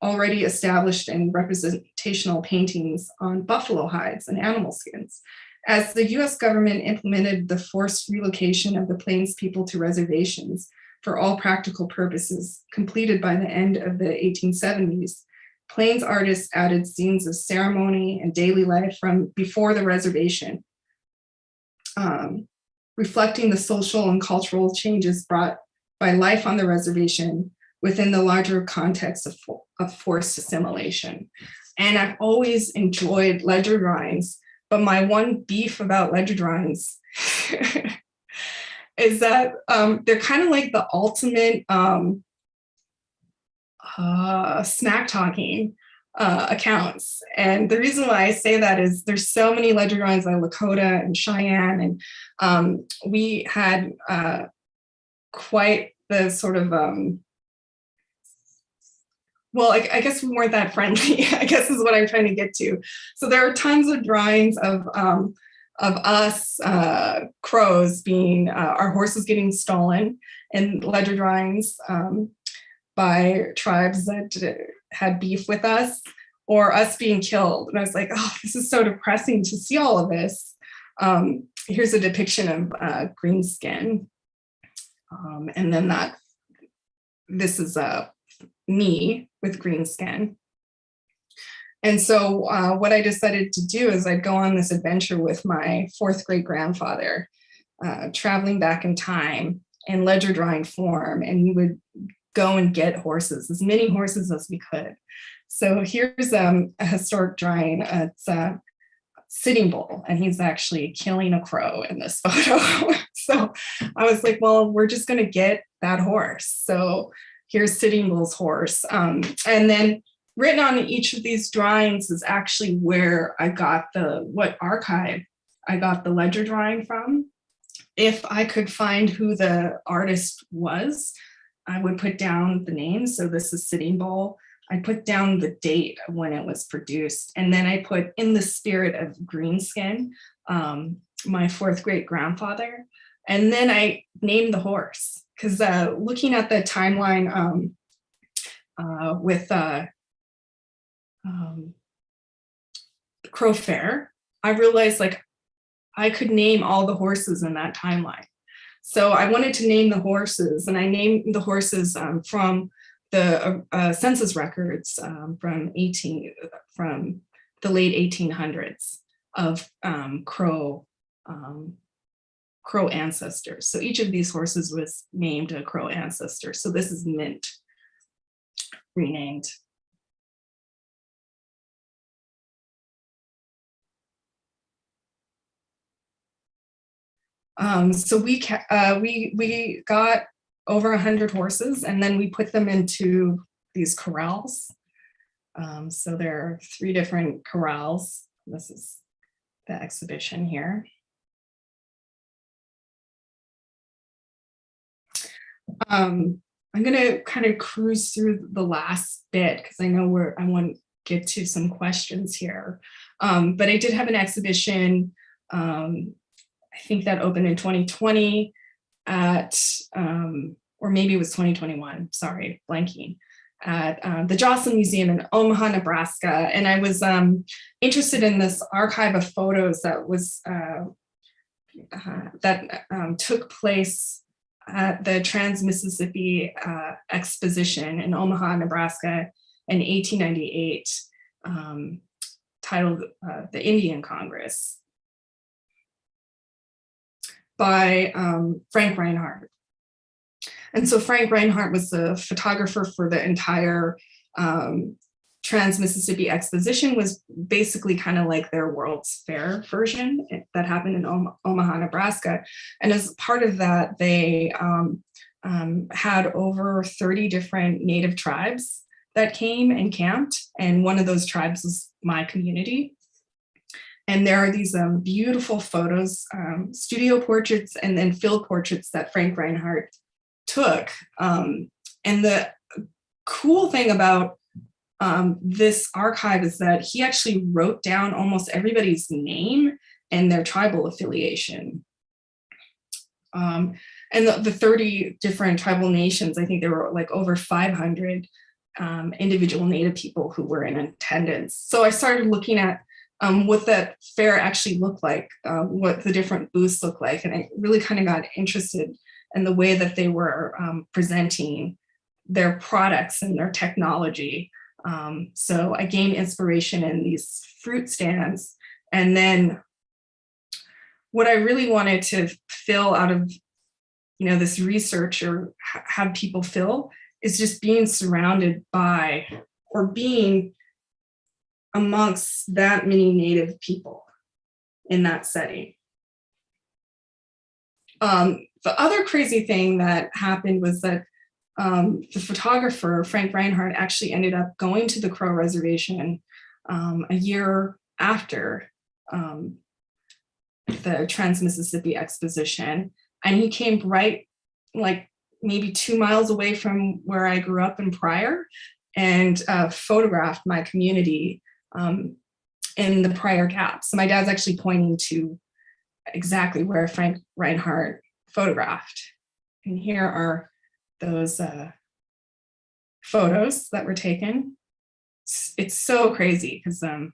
already established in representational paintings on buffalo hides and animal skins. As the US government implemented the forced relocation of the Plains people to reservations for all practical purposes, completed by the end of the 1870s, Plains artists added scenes of ceremony and daily life from before the reservation, reflecting the social and cultural changes brought by life on the reservation within the larger context of forced assimilation. And I've always enjoyed ledger drawings, but my one beef about ledger drawings is that they're kind of like the ultimate smack talking accounts. And the reason why I say that is there's so many ledger drawings by Lakota and Cheyenne, and we had quite the sort of well, I guess we weren't that friendly, I guess is what I'm trying to get to. So there are tons of drawings of us crows being, our horses getting stolen, and ledger drawings by tribes that had beef with us, or us being killed. And I was like, oh, this is so depressing to see all of this. Here's a depiction of green skin. And then this is me with green skin. And so what I decided to do is I'd go on this adventure with my fourth great grandfather, traveling back in time in ledger drawing form, and we would go and get horses, as many horses as we could. So here's a historic drawing. It's Sitting Bull, and he's actually killing a crow in this photo. So I was like, well, we're just going to get that horse. So here's Sitting Bull's horse. And then written on each of these drawings is actually where I got what archive I got the ledger drawing from. If I could find who the artist was, I would put down the name. So this is Sitting Bull. I put down the date of when it was produced. And then I put in the spirit of Greenskin, my fourth great grandfather. And then I named the horse, because looking at the timeline with Crowfair, I realized like I could name all the horses in that timeline. So I wanted to name the horses, and I named the horses from the census records from the late 1800s of Crow ancestors. So each of these horses was named a Crow ancestor. So this is Mint, renamed. So we got over 100 horses, and then we put them into these corrals. So there are 3 different corrals. This is the exhibition here. I'm going to kind of cruise through the last bit because I know I want to get to some questions here. But I did have an exhibition, I think that opened in 2020 at, or maybe it was 2021, sorry, blanking, at the Joslin Museum in Omaha, Nebraska. And I was interested in this archive of photos that was, took place at the Trans-Mississippi Exposition in Omaha, Nebraska in 1898, titled The Indian Congress, by Frank Reinhardt. And so Frank Reinhardt was the photographer for the entire Trans-Mississippi Exposition, was basically kind of like their World's Fair version that happened in Omaha, Nebraska. And as part of that, they had over 30 different Native tribes that came and camped. And one of those tribes was my community. And there are these beautiful photos, studio portraits, and then field portraits that Frank Reinhardt took took. And the cool thing about this archive is that he actually wrote down almost everybody's name and their tribal affiliation. And the 30 different tribal nations, I think there were like over 500 individual Native people who were in attendance. So I started looking at what that fair actually looked like, what the different booths looked like. And I really kind of got interested in the way that they were presenting their products and their technology. So I gained inspiration in these fruit stands. And then what I really wanted to fill out of, this research or have people fill is just being surrounded by or being amongst that many Native people in that setting. The other crazy thing that happened was that the photographer, Frank Reinhardt, actually ended up going to the Crow Reservation a year after the Trans-Mississippi Exposition. And he came right, like maybe 2 miles away from where I grew up in Pryor, and photographed my community in the Pryor Gap. So my dad's actually pointing to exactly where Frank Reinhardt photographed. And here are those photos that were taken. It's so crazy because I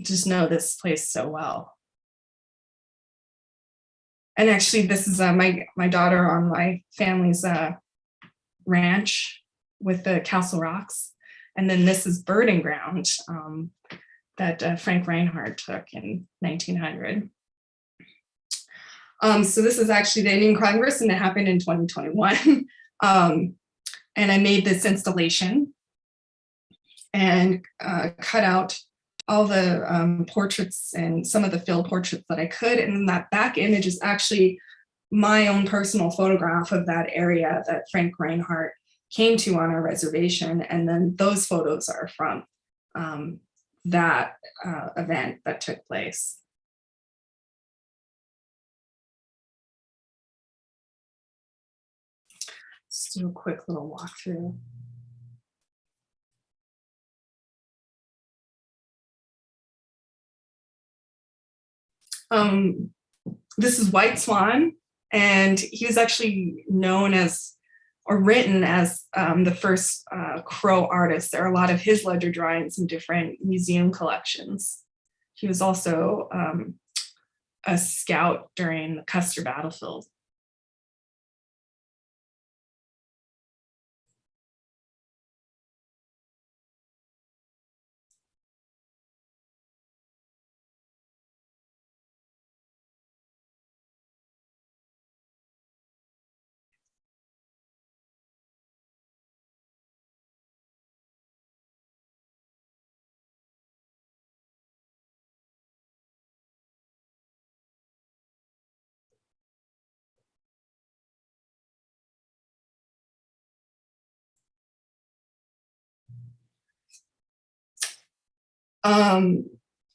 just know this place so well. And actually, this is my daughter on my family's ranch with the Castle Rocks. And then this is Birding Ground that Frank Reinhardt took in 1900. So this is actually the Indian Congress, and it happened in 2021. And I made this installation and cut out all the portraits and some of the field portraits that I could. And then that back image is actually my own personal photograph of that area that Frank Reinhardt came to on our reservation. And then those photos are from that event that took place. Just do a quick little walkthrough. This is White Swan, and he was actually known as, or written as, the first Crow artist. There are a lot of his ledger drawings in different museum collections. He was also a scout during the Custer battlefield.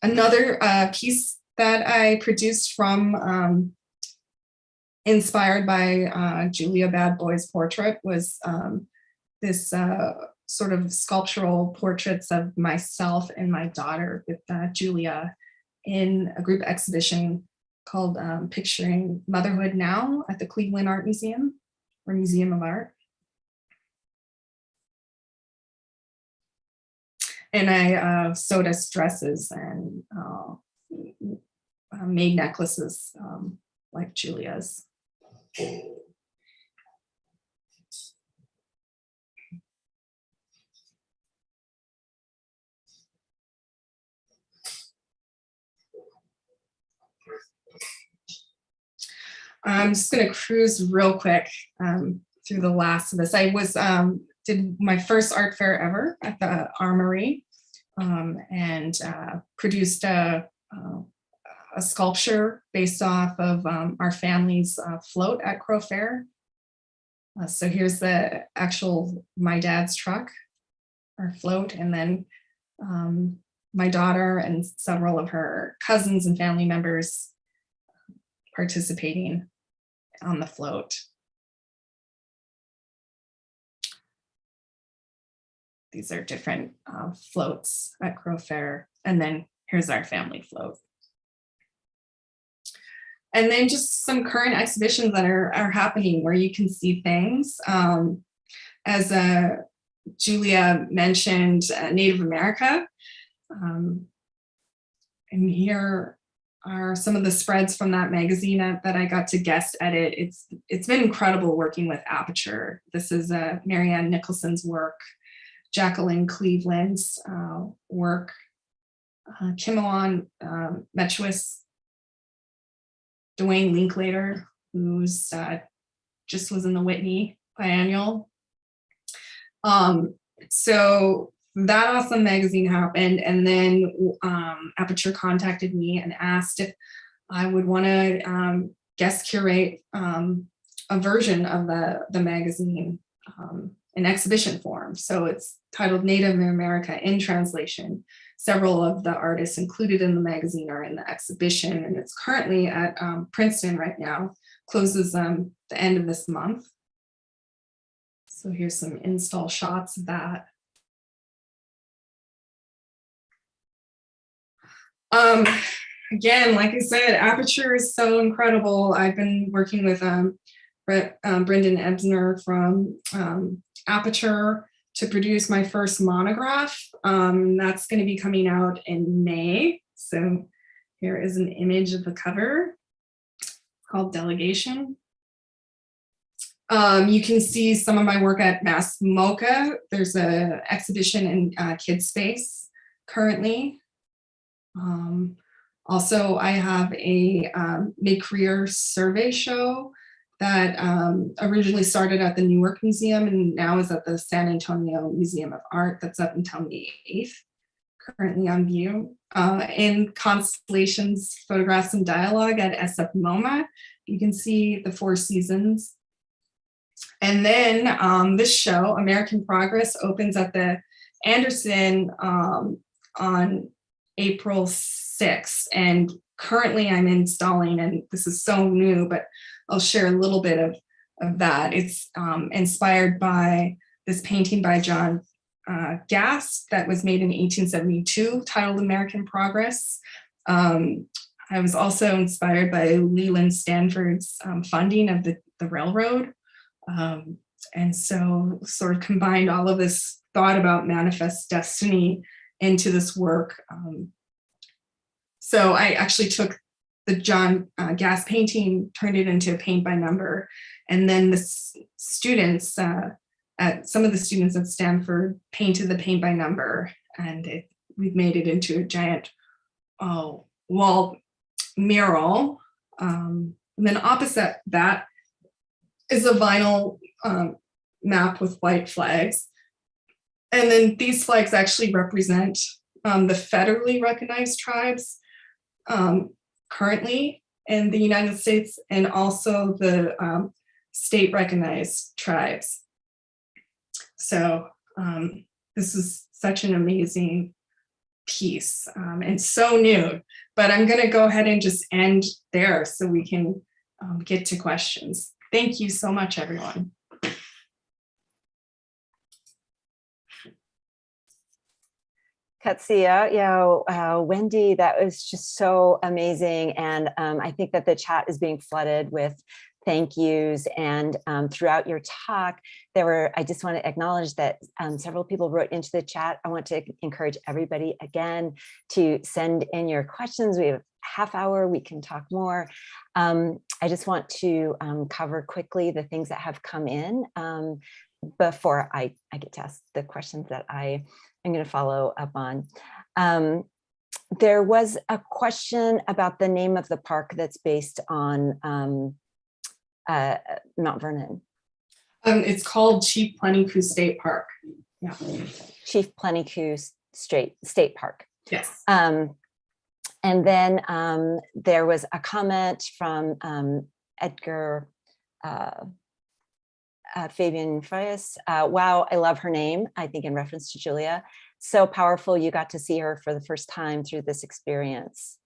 Another piece that I produced from, inspired by Julia Bad Boy's portrait was this sort of sculptural portraits of myself and my daughter with Julia in a group exhibition called Picturing Motherhood Now at the Cleveland Art Museum, or Museum of Art. And I sewed us dresses and made necklaces like Julia's. I'm just going to cruise real quick through the last of this. I was did my first art fair ever at the Armory, and produced a sculpture based off of our family's float at Crowfair. So here's the actual my dad's truck, our float, and then my daughter and several of her cousins and family members participating on the float. These are different floats at Crowfair. And then here's our family float. And then just some current exhibitions that are happening where you can see things. As Julia mentioned, Native America. And here are some of the spreads from that magazine that I got to guest edit. It's been incredible working with Aperture. This is Marianne Nicholson's work, Jacqueline Cleveland's work, Kimelon Metchwis, Dwayne Linklater, who's just was in the Whitney biennial. So that awesome magazine happened, and then Aperture contacted me and asked if I would want to guest curate a version of the magazine in exhibition form. So it's titled Native America in Translation. Several of the artists included in the magazine are in the exhibition, and it's currently at Princeton right now. Closes the end of this month. So here's some install shots of that. Again, like I said, Aperture is so incredible. I've been working with Brendan Ebsner from Aperture to produce my first monograph. That's going to be coming out in May. So here is an image of the cover. It's called Delegation. You can see some of my work at Mass MoCA. There's an exhibition in Kids Space currently. Also, I have a mid-career survey show that originally started at the Newark Museum and now is at the San Antonio Museum of Art. That's up until May 8th, currently on view. In Constellations, Photographs and Dialogue at SF MoMA, you can see the Four Seasons. And then this show, American Progress, opens at the Anderson on April 6th. And currently I'm installing, and this is so new, but I'll share a little bit of that. It's inspired by this painting by John Gass that was made in 1872, titled American Progress. I was also inspired by Leland Stanford's funding of the railroad. And so sort of combined all of this thought about manifest destiny into this work. So I actually took the John Gass painting, turned it into a paint by number, and then the students, some of the students at Stanford painted the paint by number, and we've made it into a giant wall mural. And then opposite that is a vinyl map with white flags. And then these flags actually represent the federally recognized tribes currently in the United States, and also the state recognized tribes. So this is such an amazing piece and so new, but I'm gonna go ahead and just end there so we can get to questions. Thank you so much, everyone. Katsia, yeah, Wendy, that was just so amazing. And I think that the chat is being flooded with thank yous. And throughout your talk, I just want to acknowledge that several people wrote into the chat. I want to encourage everybody again to send in your questions. We have a half hour, we can talk more. I just want to cover quickly the things that have come in before I get to ask the questions that I'm going to follow up on. There was a question about the name of the park that's based on Mount Vernon. It's called Chief Plenty-Coup State Park. Yeah. Chief Plenty-Coup State Park. Yes. And then there was a comment from Edgar Fabian Freias. Wow, I love her name, I think in reference to Julia. So powerful, you got to see her for the first time through this experience.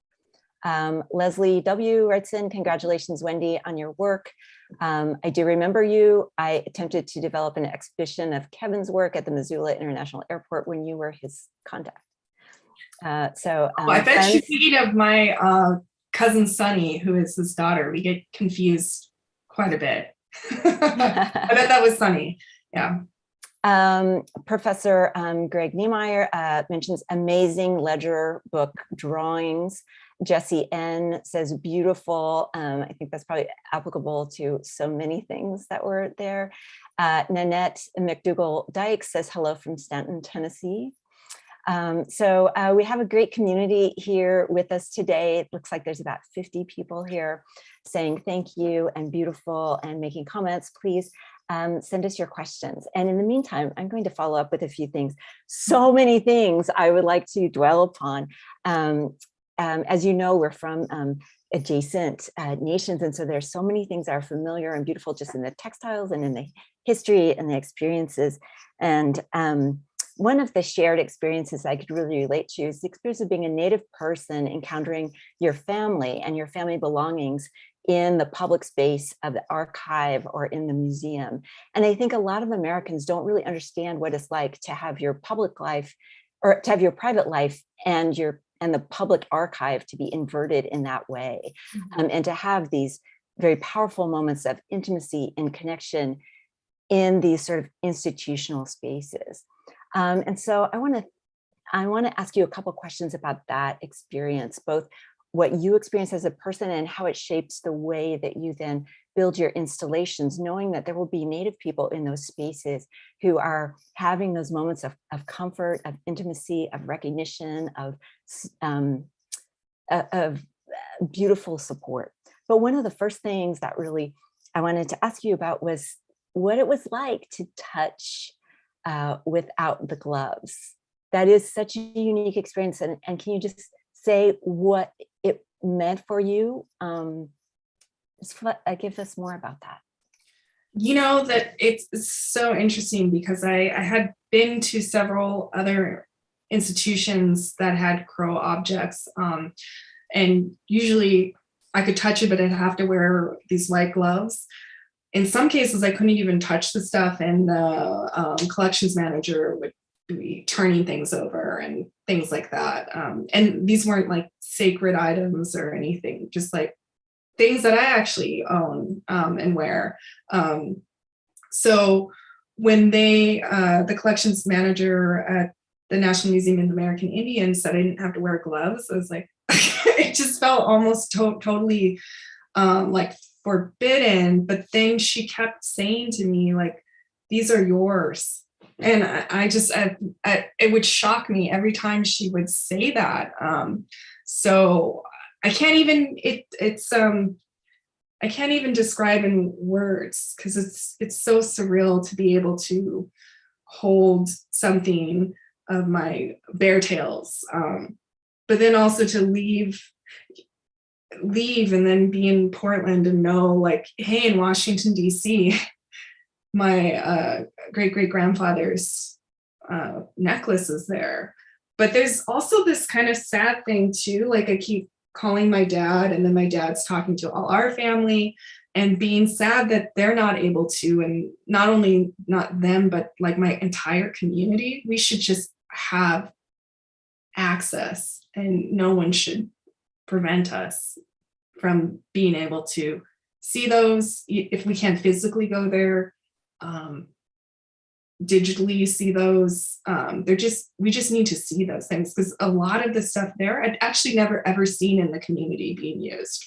Leslie W. Redson, congratulations, Wendy, on your work. I do remember you. I attempted to develop an exhibition of Kevin's work at the Missoula International Airport when you were his contact. I bet you're thinking of my cousin Sunny, who is his daughter. We get confused quite a bit. I bet that was Sunny. Yeah. Professor Greg Niemeyer mentions amazing ledger book drawings. Jesse N says beautiful. I think that's probably applicable to so many things that were there. Nanette McDougall Dykes says hello from Stanton, Tennessee. So we have a great community here with us today. It looks like there's about 50 people here saying thank you and beautiful and making comments. Please send us your questions. And in the meantime, I'm going to follow up with a few things. So many things I would like to dwell upon. As you know, we're from adjacent nations. And so there's so many things that are familiar and beautiful just in the textiles and in the history and the experiences. And one of the shared experiences I could really relate to is the experience of being a Native person encountering your family and your family belongings in the public space of the archive or in the museum. And I think a lot of Americans don't really understand what it's like to have your public life or to have your private life and the public archive to be inverted in that way. And to have these very powerful moments of intimacy and connection in these sort of institutional spaces. And so I want to ask you a couple questions about that experience, both what you experience as a person and how it shapes the way that you then build your installations, knowing that there will be Native people in those spaces who are having those moments of comfort, of intimacy, of recognition, of beautiful support. But one of the first things that really I wanted to ask you about was what it was like to touch without the gloves. That is such a unique experience. And can you just say what it meant for you? Give us more about that. You know, that it's so interesting because I had been to several other institutions that had crow objects. And usually I could touch it, but I'd have to wear these white gloves. In some cases, I couldn't even touch the stuff, and the collections manager would be turning things over and things like that. And these weren't like sacred items or anything, just like things that I actually own and wear. So when the collections manager at the National Museum of American Indians said I didn't have to wear gloves, I was like, it just felt almost totally like forbidden. But then she kept saying to me, like, these are yours. And it would shock me every time she would say that. So I can't even, I can't even describe in words because it's so surreal to be able to hold something of my bear tails. But then also to leave and then be in Portland and know, like, hey, in Washington, DC, my great-great-grandfather's necklace is there. But there's also this kind of sad thing too, like I keep calling my dad, and then my dad's talking to all our family and being sad that they're not able to, and not only not them, but like my entire community. We should just have access, and no one should prevent us from being able to see those. If we can't physically go there, digitally see those. We just need to see those things, because a lot of the stuff there I'd actually never ever seen in the community being used.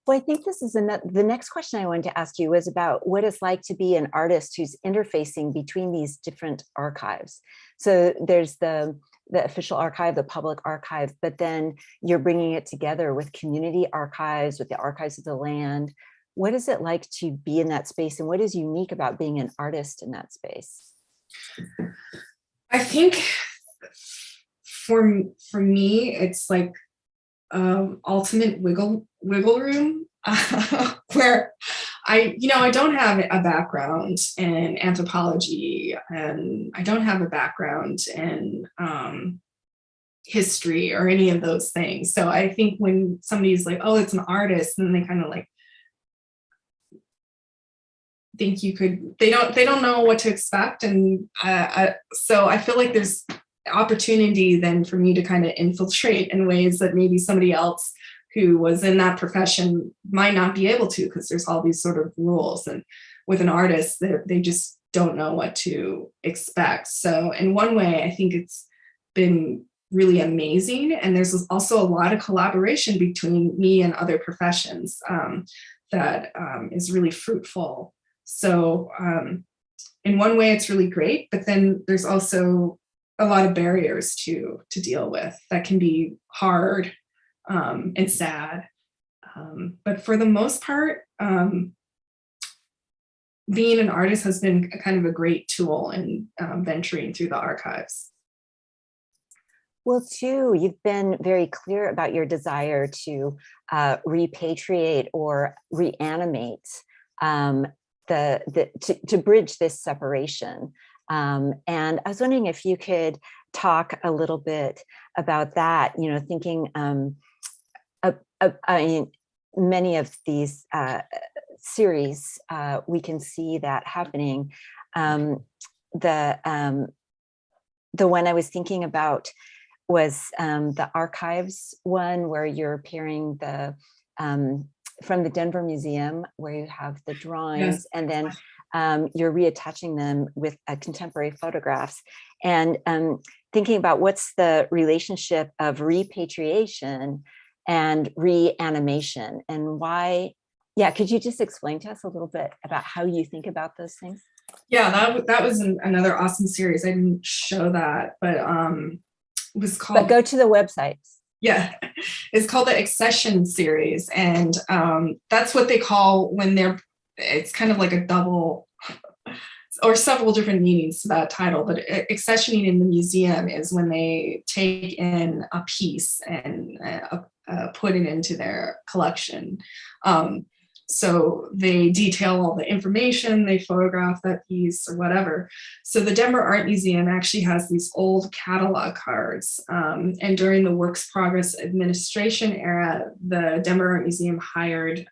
Well, I think this is the next question I wanted to ask you was about what it's like to be an artist who's interfacing between these different archives. So there's the official archive, the public archive, but then you're bringing it together with community archives, with the archives of the land. What is it like to be in that space, and what is unique about being an artist in that space? I think for me, it's like ultimate wiggle room, where I don't have a background in anthropology, and I don't have a background in history or any of those things. So I think when somebody's like, oh, it's an artist, then they kind of like think they don't know what to expect. And so I feel like there's opportunity then for me to kind of infiltrate in ways that maybe somebody else who was in that profession might not be able to, because there's all these sort of rules. And with an artist, they just don't know what to expect. So in one way, I think it's been really amazing. And there's also a lot of collaboration between me and other professions that is really fruitful. So in one way, it's really great, but then there's also a lot of barriers to deal with that can be hard and sad. But for the most part, being an artist has been kind of a great tool in venturing through the archives. Well, too, you've been very clear about your desire to repatriate or reanimate to bridge this separation. And I was wondering if you could talk a little bit about that, thinking, I mean, many of these series, we can see that happening. The one I was thinking about was the archives one, where you're pairing the from the Denver Museum, where you have the drawings, yes, and then you're reattaching them with contemporary photographs, and thinking about what's the relationship of repatriation and reanimation, and why. Yeah, could you just explain to us a little bit about how you think about those things? Yeah, that was another awesome series. I didn't show that, but it was called. But go to the website. Yeah, it's called the Accession series, and that's what they call when they're. It's kind of like a double, or several different meanings to that title. But accessioning in the museum is when they take in a piece and put it into their collection. So they detail all the information, they photograph that piece or whatever. So the Denver Art Museum actually has these old catalog cards. And during the Works Progress Administration era, the Denver Art Museum hired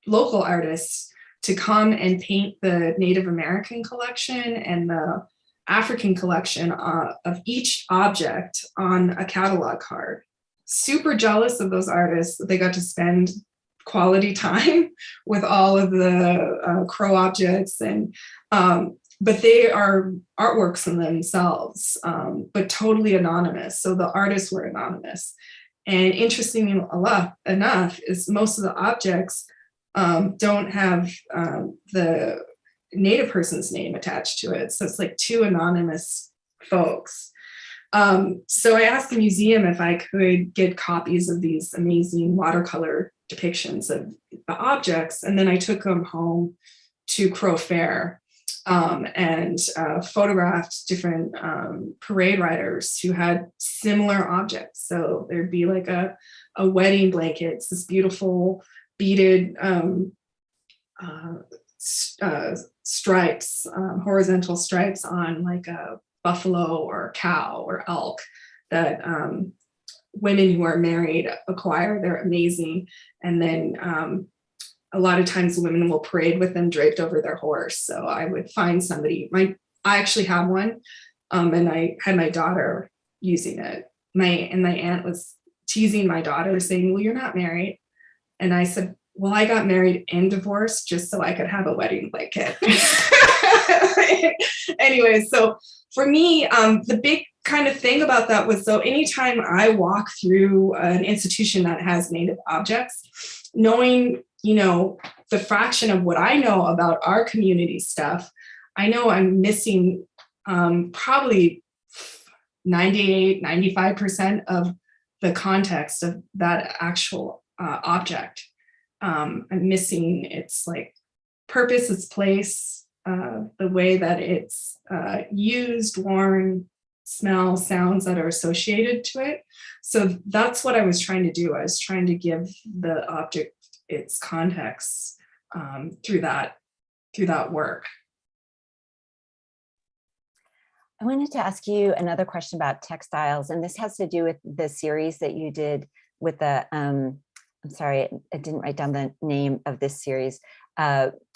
local artists to come and paint the Native American collection and the African collection of each object on a catalog card. Super jealous of those artists that they got to spend quality time with all of the crow objects, and but they are artworks in themselves, but totally anonymous. So the artists were anonymous. And interestingly enough is most of the objects don't have the Native person's name attached to it. So it's like two anonymous folks. So I asked the museum if I could get copies of these amazing watercolor depictions of the objects, and then I took them home to Crowfair and photographed different parade riders who had similar objects. So there'd be like a wedding blanket, it's this beautiful beaded stripes, horizontal stripes on like a buffalo or cow or elk that women who are married acquire. They're amazing. And then a lot of times women will parade with them draped over their horse. So I would find somebody, I actually have one, and I had my daughter using it. My aunt was teasing my daughter saying, well, you're not married. And I said, well, I got married and divorced just so I could have a wedding blanket. Anyway, so for me, the big kind of thing about that was, so anytime I walk through an institution that has Native objects, knowing, the fraction of what I know about our community stuff, I know I'm missing probably 98, 95% of the context of that actual object. I'm missing its like purpose, its place, the way that it's used, worn, smell, sounds that are associated to it. So that's what I was trying to do. I was trying to give the object its context through that work. I wanted to ask you another question about textiles, and this has to do with the series that you did with the, I'm sorry, I didn't write down the name of this series,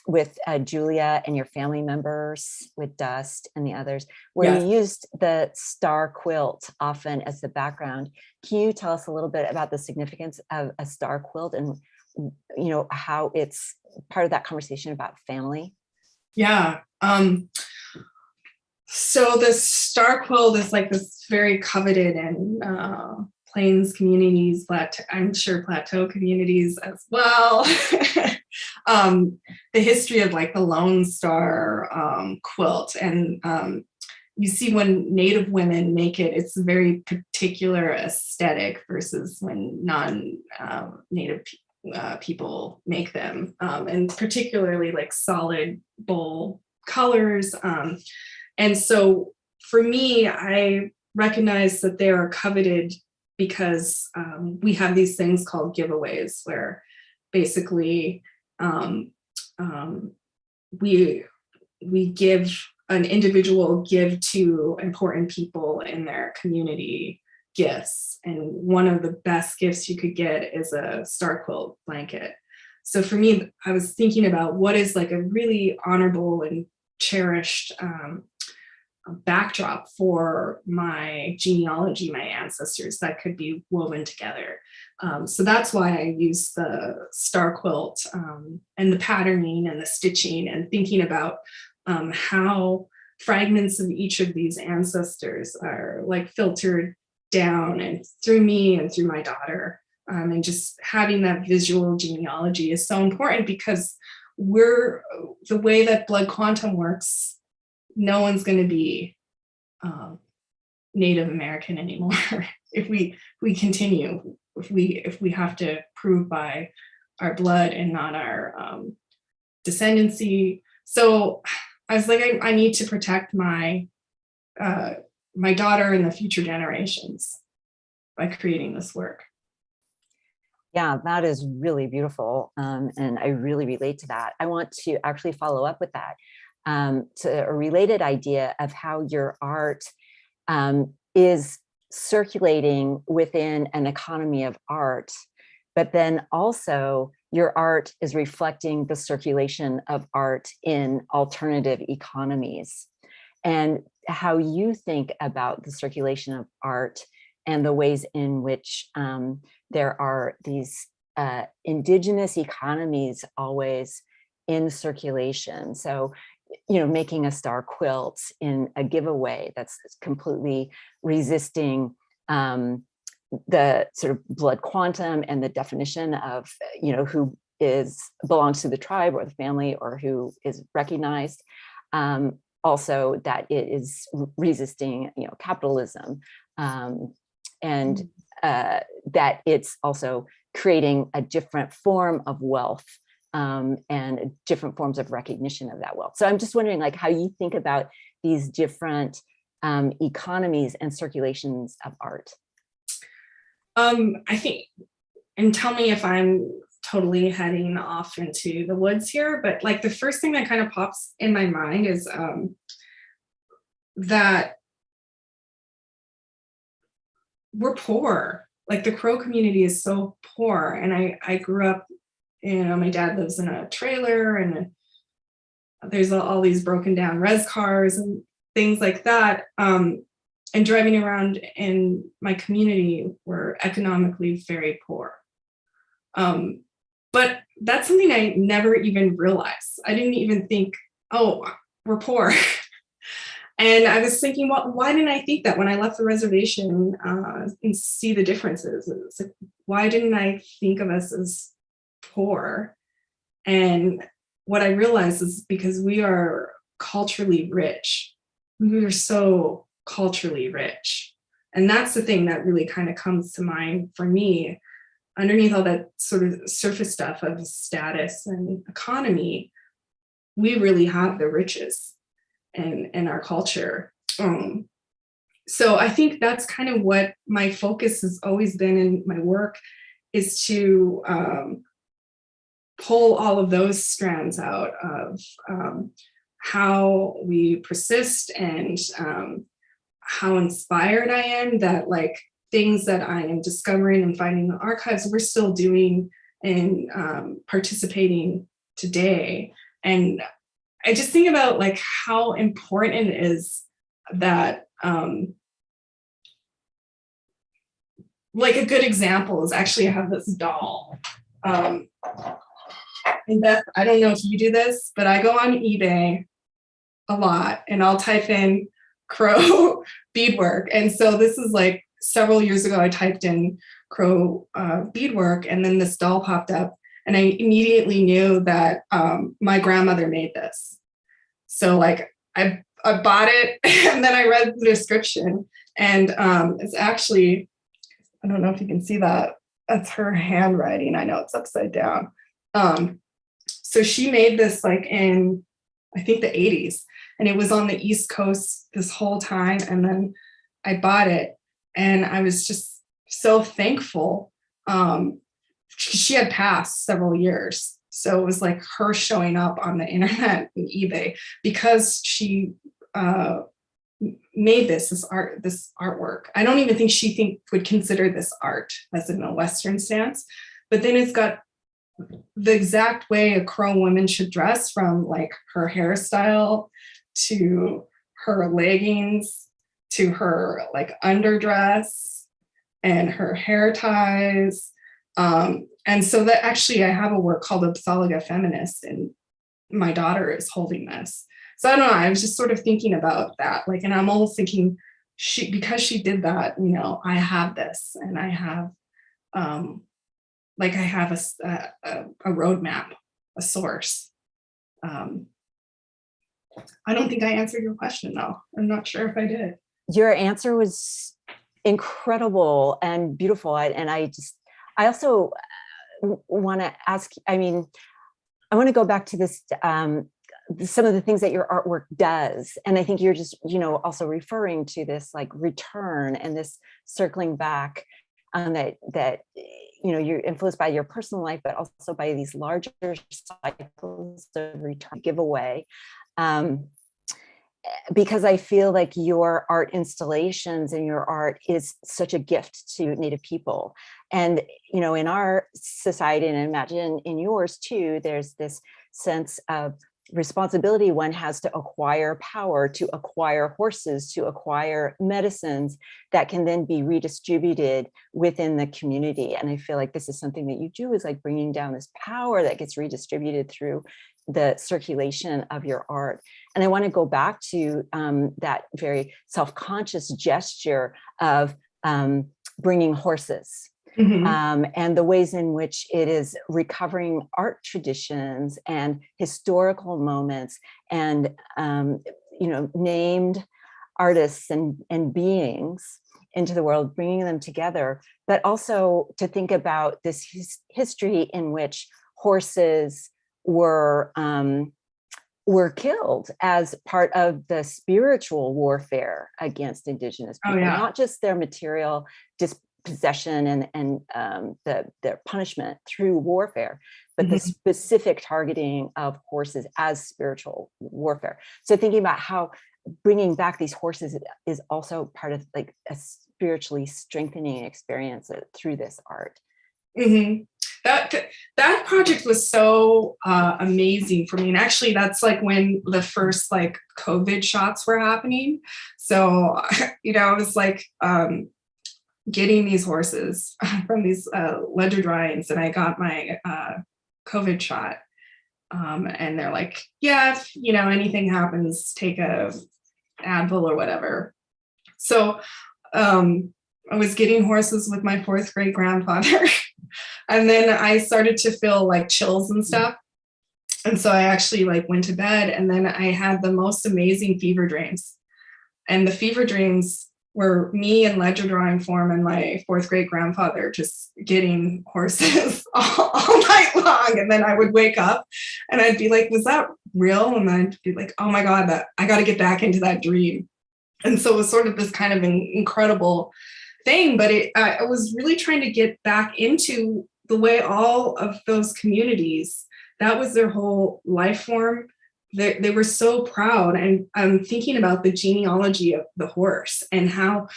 with Julia and your family members, with Dust and the others, where Yes. you used the star quilt often as the background. Can you tell us a little bit about the significance of a star quilt and, you know, how it's part of that conversation about family? Yeah. So the star quilt is like this very coveted in Plains communities, I'm sure Plateau communities as well. The history of like the Lone Star quilt, and you see when Native women make it, it's a very particular aesthetic versus when non-Native people make them, and particularly like solid bold colors. And so for me, I recognize that they are coveted because we have these things called giveaways, where basically we give, an individual give to important people in their community gifts. And one of the best gifts you could get is a star quilt blanket. So for me, I was thinking about what is like a really honorable and cherished backdrop for my genealogy, my ancestors, that could be woven together. So that's why I use the star quilt and the patterning and the stitching, and thinking about how fragments of each of these ancestors are like filtered down and through me and through my daughter. And just having that visual genealogy is so important, because the way that blood quantum works, no one's going to be Native American anymore if we continue, if we have to prove by our blood and not our descendancy. So I was like, I need to protect my my daughter and the future generations by creating this work. Yeah, that is really beautiful. And I really relate to that. I want to actually follow up with that, to a related idea of how your art is circulating within an economy of art, but then also your art is reflecting the circulation of art in alternative economies, and how you think about the circulation of art and the ways in which there are these indigenous economies always in circulation. So, you know, making a star quilt in a giveaway that's completely resisting the sort of blood quantum and the definition of, you know, who belongs to the tribe or the family, or who is recognized. Also that it is resisting, you know, capitalism, and that it's also creating a different form of wealth, and different forms of recognition of that wealth. So I'm just wondering, like, how you think about these different economies and circulations of art. I think, and tell me if I'm totally heading off into the woods here, but like the first thing that kind of pops in my mind is that we're poor. Like the Crow community is so poor. And I grew up, you know, my dad lives in a trailer, and there's all these broken down res cars and things like that. And driving around in my community, we're economically very poor. But that's something I never even realized. I didn't even think, oh, we're poor. And I was thinking, well, why didn't I think that when I left the reservation and see the differences? It's like, why didn't I think of us as poor? And what I realized is because we are culturally rich. We are so culturally rich. And that's the thing that really kind of comes to mind for me. Underneath all that sort of surface stuff of status and economy, we really have the riches in our culture. So I think that's kind of what my focus has always been in my work, is to pull all of those strands out of how we persist and how inspired I am that like things that I am discovering and finding in the archives, we're still doing and participating today. And I just think about like how important it is that like a good example is actually I have this doll. And Beth, I don't know if you do this, but I go on eBay a lot and I'll type in crow beadwork. And so this is like several years ago, I typed in crow beadwork and then this doll popped up and I immediately knew that my grandmother made this. So like I bought it and then I read the description and it's actually, I don't know if you can see that. That's her handwriting. I know it's upside down. So she made this like in, I think the 80s, and it was on the East Coast this whole time. And then I bought it and I was just so thankful. She had passed several years. So it was like her showing up on the internet and eBay because she made this artwork. I don't even think she would consider this art as in a Western stance, but then it's got the exact way a Crow woman should dress, from like her hairstyle to her leggings to her like underdress and her hair ties. And so that actually I have a work called Obsoliga Feminist and my daughter is holding this. So I don't know, I was just sort of thinking about that. Like, and I'm almost thinking because she did that, you know, I have this and I have, like I have a roadmap, a source. I don't think I answered your question though. I'm not sure if I did. Your answer was incredible and beautiful. I also want to ask, I mean, I want to go back to this, some of the things that your artwork does. And I think you're just, you know, also referring to this like return and this circling back that, you know, you're influenced by your personal life, but also by these larger cycles of return, giveaway. Because I feel like your art installations and your art is such a gift to Native people. And, you know, in our society, and I imagine in yours too, there's this sense of responsibility one has to acquire power, to acquire horses, to acquire medicines that can then be redistributed within the community. And I feel like this is something that you do, is like bringing down this power that gets redistributed through the circulation of your art. And I want to go back to that very self-conscious gesture of bringing horses. Mm-hmm. And the ways in which it is recovering art traditions and historical moments and, you know, named artists and beings into the world, bringing them together, but also to think about this history in which horses were killed as part of the spiritual warfare against Indigenous people, not just their material dispossession and their punishment through warfare, but the specific targeting of horses as spiritual warfare. So thinking about how bringing back these horses is also part of like a spiritually strengthening experience through this art. Mm-hmm. That project was so amazing for me. And actually that's like when the first like COVID shots were happening. So, you know, I was like getting these horses from these ledger drawings, and I got my COVID shot. And they're like, yeah, if, you know, anything happens, take a Advil or whatever. So I was getting horses with my fourth great grandfather. And then I started to feel like chills and stuff. And so I actually like went to bed, and then I had the most amazing fever dreams. And the fever dreams were me in ledger drawing form and my fourth great grandfather just getting horses all night long. And then I would wake up and I'd be like, was that real? And I'd be like, oh my God, I got to get back into that dream. And so it was sort of this kind of an incredible thing, but I was really trying to get back into the way all of those communities, that was their whole life form. they were so proud. And I'm thinking about the genealogy of the horse and how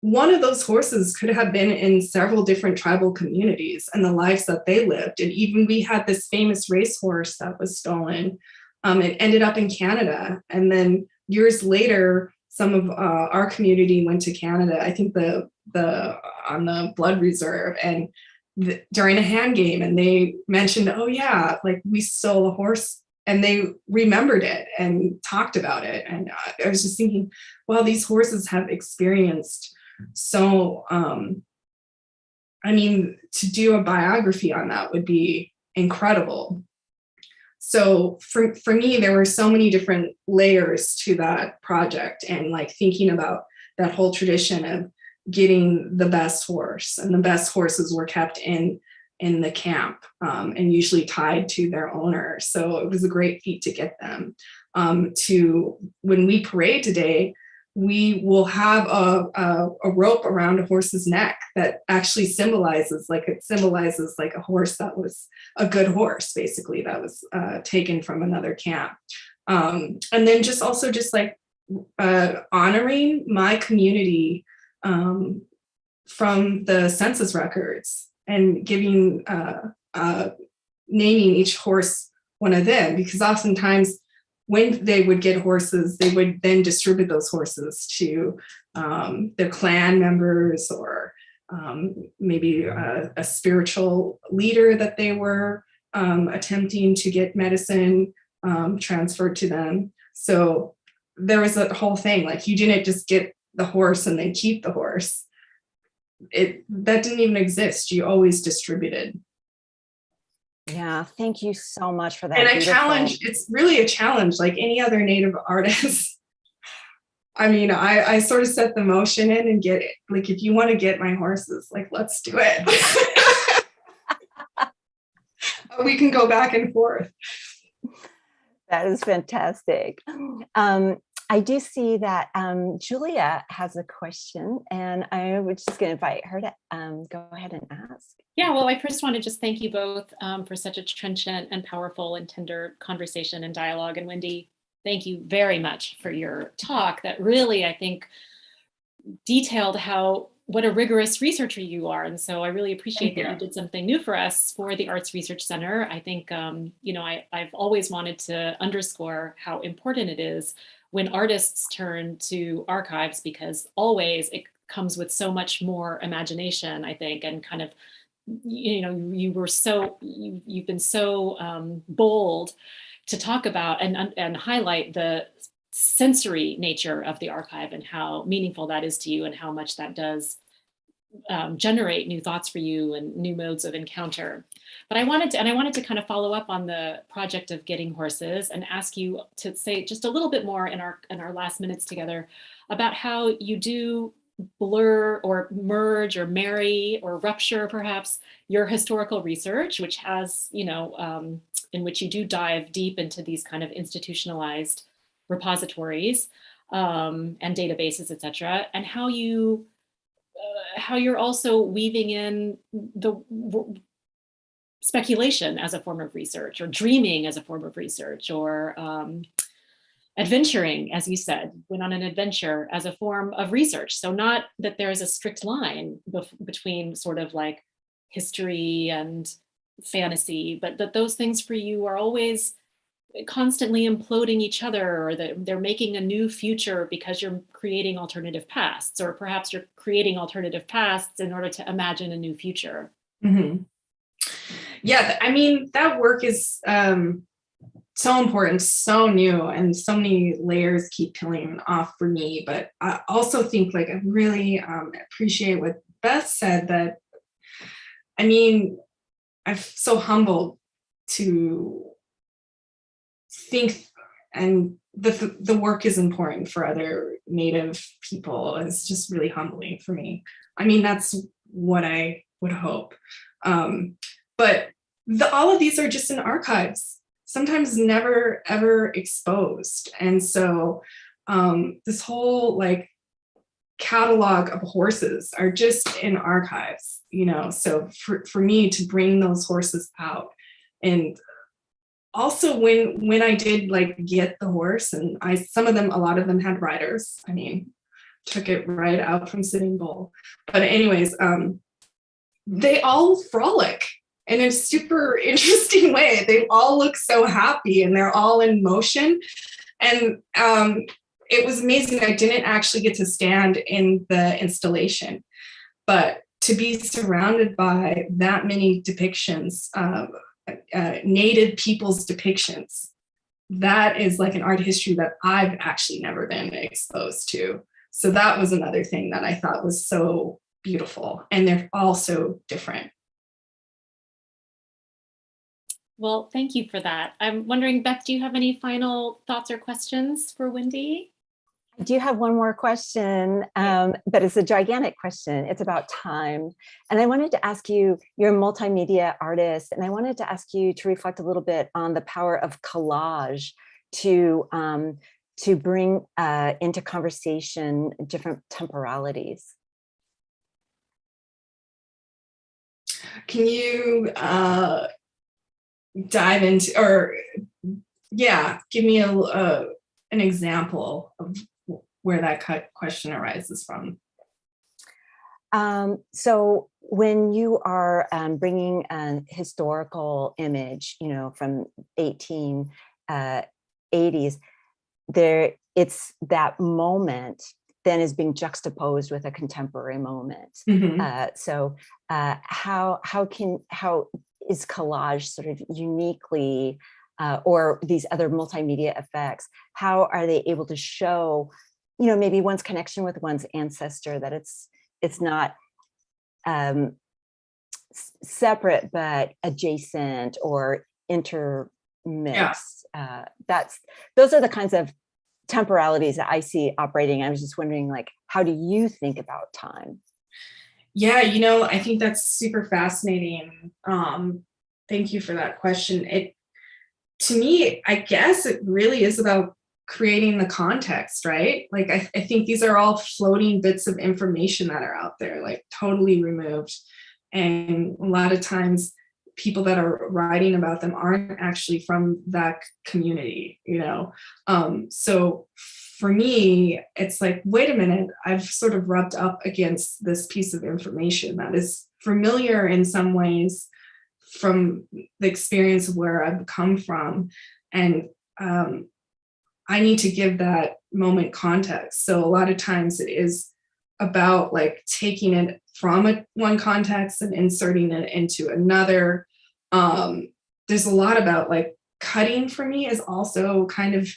one of those horses could have been in several different tribal communities and the lives that they lived. And even we had this famous racehorse that was stolen. It ended up in Canada. And then years later, some of our community went to Canada, I think on the blood reserve, and during a hand game, and they mentioned, oh yeah, like we stole a horse, and they remembered it and talked about it. And I was just thinking, well, these horses have experienced so, I mean, to do a biography on that would be incredible. So for me, there were so many different layers to that project, and like thinking about that whole tradition of getting the best horse, and the best horses were kept in the camp, and usually tied to their owner. So it was a great feat to get them. To when we parade today, we will have a rope around a horse's neck that actually symbolizes like a horse that was a good horse, basically, that was taken from another camp. And then just like honoring my community from the census records, and giving naming each horse one of them, because oftentimes when they would get horses, they would then distribute those horses to their clan members, or maybe a spiritual leader that they were attempting to get medicine transferred to them. So there was a whole thing, like you didn't just get the horse and then keep the horse. That didn't even exist. You always distributed. Yeah, thank you so much for that. And it's really a challenge, like any other Native artist. I mean, I sort of set the motion in and get it. Like, if you want to get my horses, like, let's do it. We can go back and forth. That is fantastic. I do see that Julia has a question, and I was just going to invite her to go ahead and ask. Yeah, well, I first want to just thank you both for such a trenchant and powerful and tender conversation and dialogue. And Wendy, thank you very much for your talk that really, I think, detailed what a rigorous researcher you are. And so I really appreciate that you did something new for us for the Arts Research Center. I think, I've always wanted to underscore how important it is when artists turn to archives, because always it comes with so much more imagination, I think, and kind of, you've been so bold to talk about and highlight the sensory nature of the archive and how meaningful that is to you, and how much that does generate new thoughts for you and new modes of encounter. But I wanted to kind of follow up on the project of getting horses and ask you to say just a little bit more in our last minutes together about how you do blur or merge or marry or rupture perhaps your historical research, which has, in which you do dive deep into these kind of institutionalized repositories and databases, et cetera, and how you're also weaving in the speculation as a form of research, or dreaming as a form of research, or adventuring, as you said, went on an adventure as a form of research. So not that there is a strict line between sort of like history and fantasy, but that those things for you are always constantly imploding each other, or that they're making a new future because you're creating alternative pasts, or perhaps you're creating alternative pasts in order to imagine a new future. Mm-hmm. Yeah, I mean, that work is so important, so new, and so many layers keep peeling off for me. But I also think, like, I really appreciate what Beth said, that, I mean, I'm so humbled to think, and the work is important for other Native people. It's just really humbling for me. I mean, that's what I would hope. But all of these are just in archives, sometimes never ever exposed. And so this whole like catalog of horses are just in archives, so for me to bring those horses out and also when I did like get the horse, and a lot of them had riders. I mean, took it right out from Sitting Bull. But anyways, they all frolic in a super interesting way. They all look so happy and they're all in motion. And it was amazing. I didn't actually get to stand in the installation, but to be surrounded by that many depictions, Native people's depictions, that is like an art history that I've actually never been exposed to. So that was another thing that I thought was so beautiful, and they're all so different. Well, thank you for that. I'm wondering, Beth, do you have any final thoughts or questions for Wendy? I do have one more question, but it's a gigantic question. It's about time. And I wanted to ask you, you're a multimedia artist, and I wanted to ask you to reflect a little bit on the power of collage to bring into conversation different temporalities. Can you dive into, or give me an example of where that question arises from? So when you are bringing an historical image, from 1880s, it's that moment then is being juxtaposed with a contemporary moment. So how is collage sort of uniquely, or these other multimedia effects, how are they able to show, maybe one's connection with one's ancestor, that it's not separate but adjacent or intermixed? Those are the kinds of temporalities that I see operating. I was just wondering, like, how do you think about time? Yeah, I think that's super fascinating. Thank you for that question. To me, I guess it really is about creating the context, right? Like, I think these are all floating bits of information that are out there, like totally removed. And a lot of times people that are writing about them aren't actually from that community, So for me, it's like, wait a minute, I've sort of rubbed up against this piece of information that is familiar in some ways from the experience of where I've come from. And I need to give that moment context. So a lot of times it is about like taking it from one context and inserting it into another. There's a lot about like cutting for me is also kind of,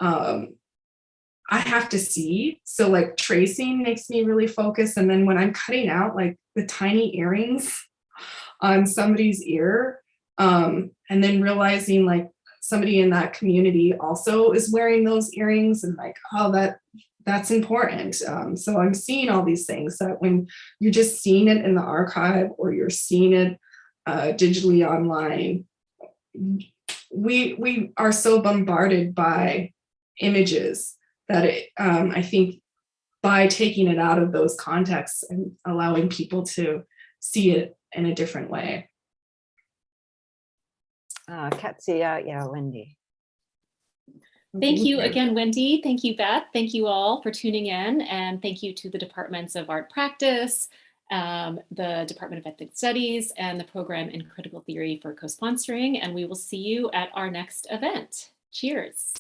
I have to see. So like tracing makes me really focus. And then when I'm cutting out like the tiny earrings on somebody's ear, and then realizing like somebody in that community also is wearing those earrings, and like, oh, that's important. So I'm seeing all these things that when you're just seeing it in the archive or you're seeing it digitally online, we are so bombarded by images that I think by taking it out of those contexts and allowing people to see it in a different way. Katsuya, Wendy. Thank you again, Wendy. Thank you, Beth. Thank you all for tuning in. And thank you to the Departments of Art Practice, the Department of Ethnic Studies, and the Program in Critical Theory for co-sponsoring. And we will see you at our next event. Cheers.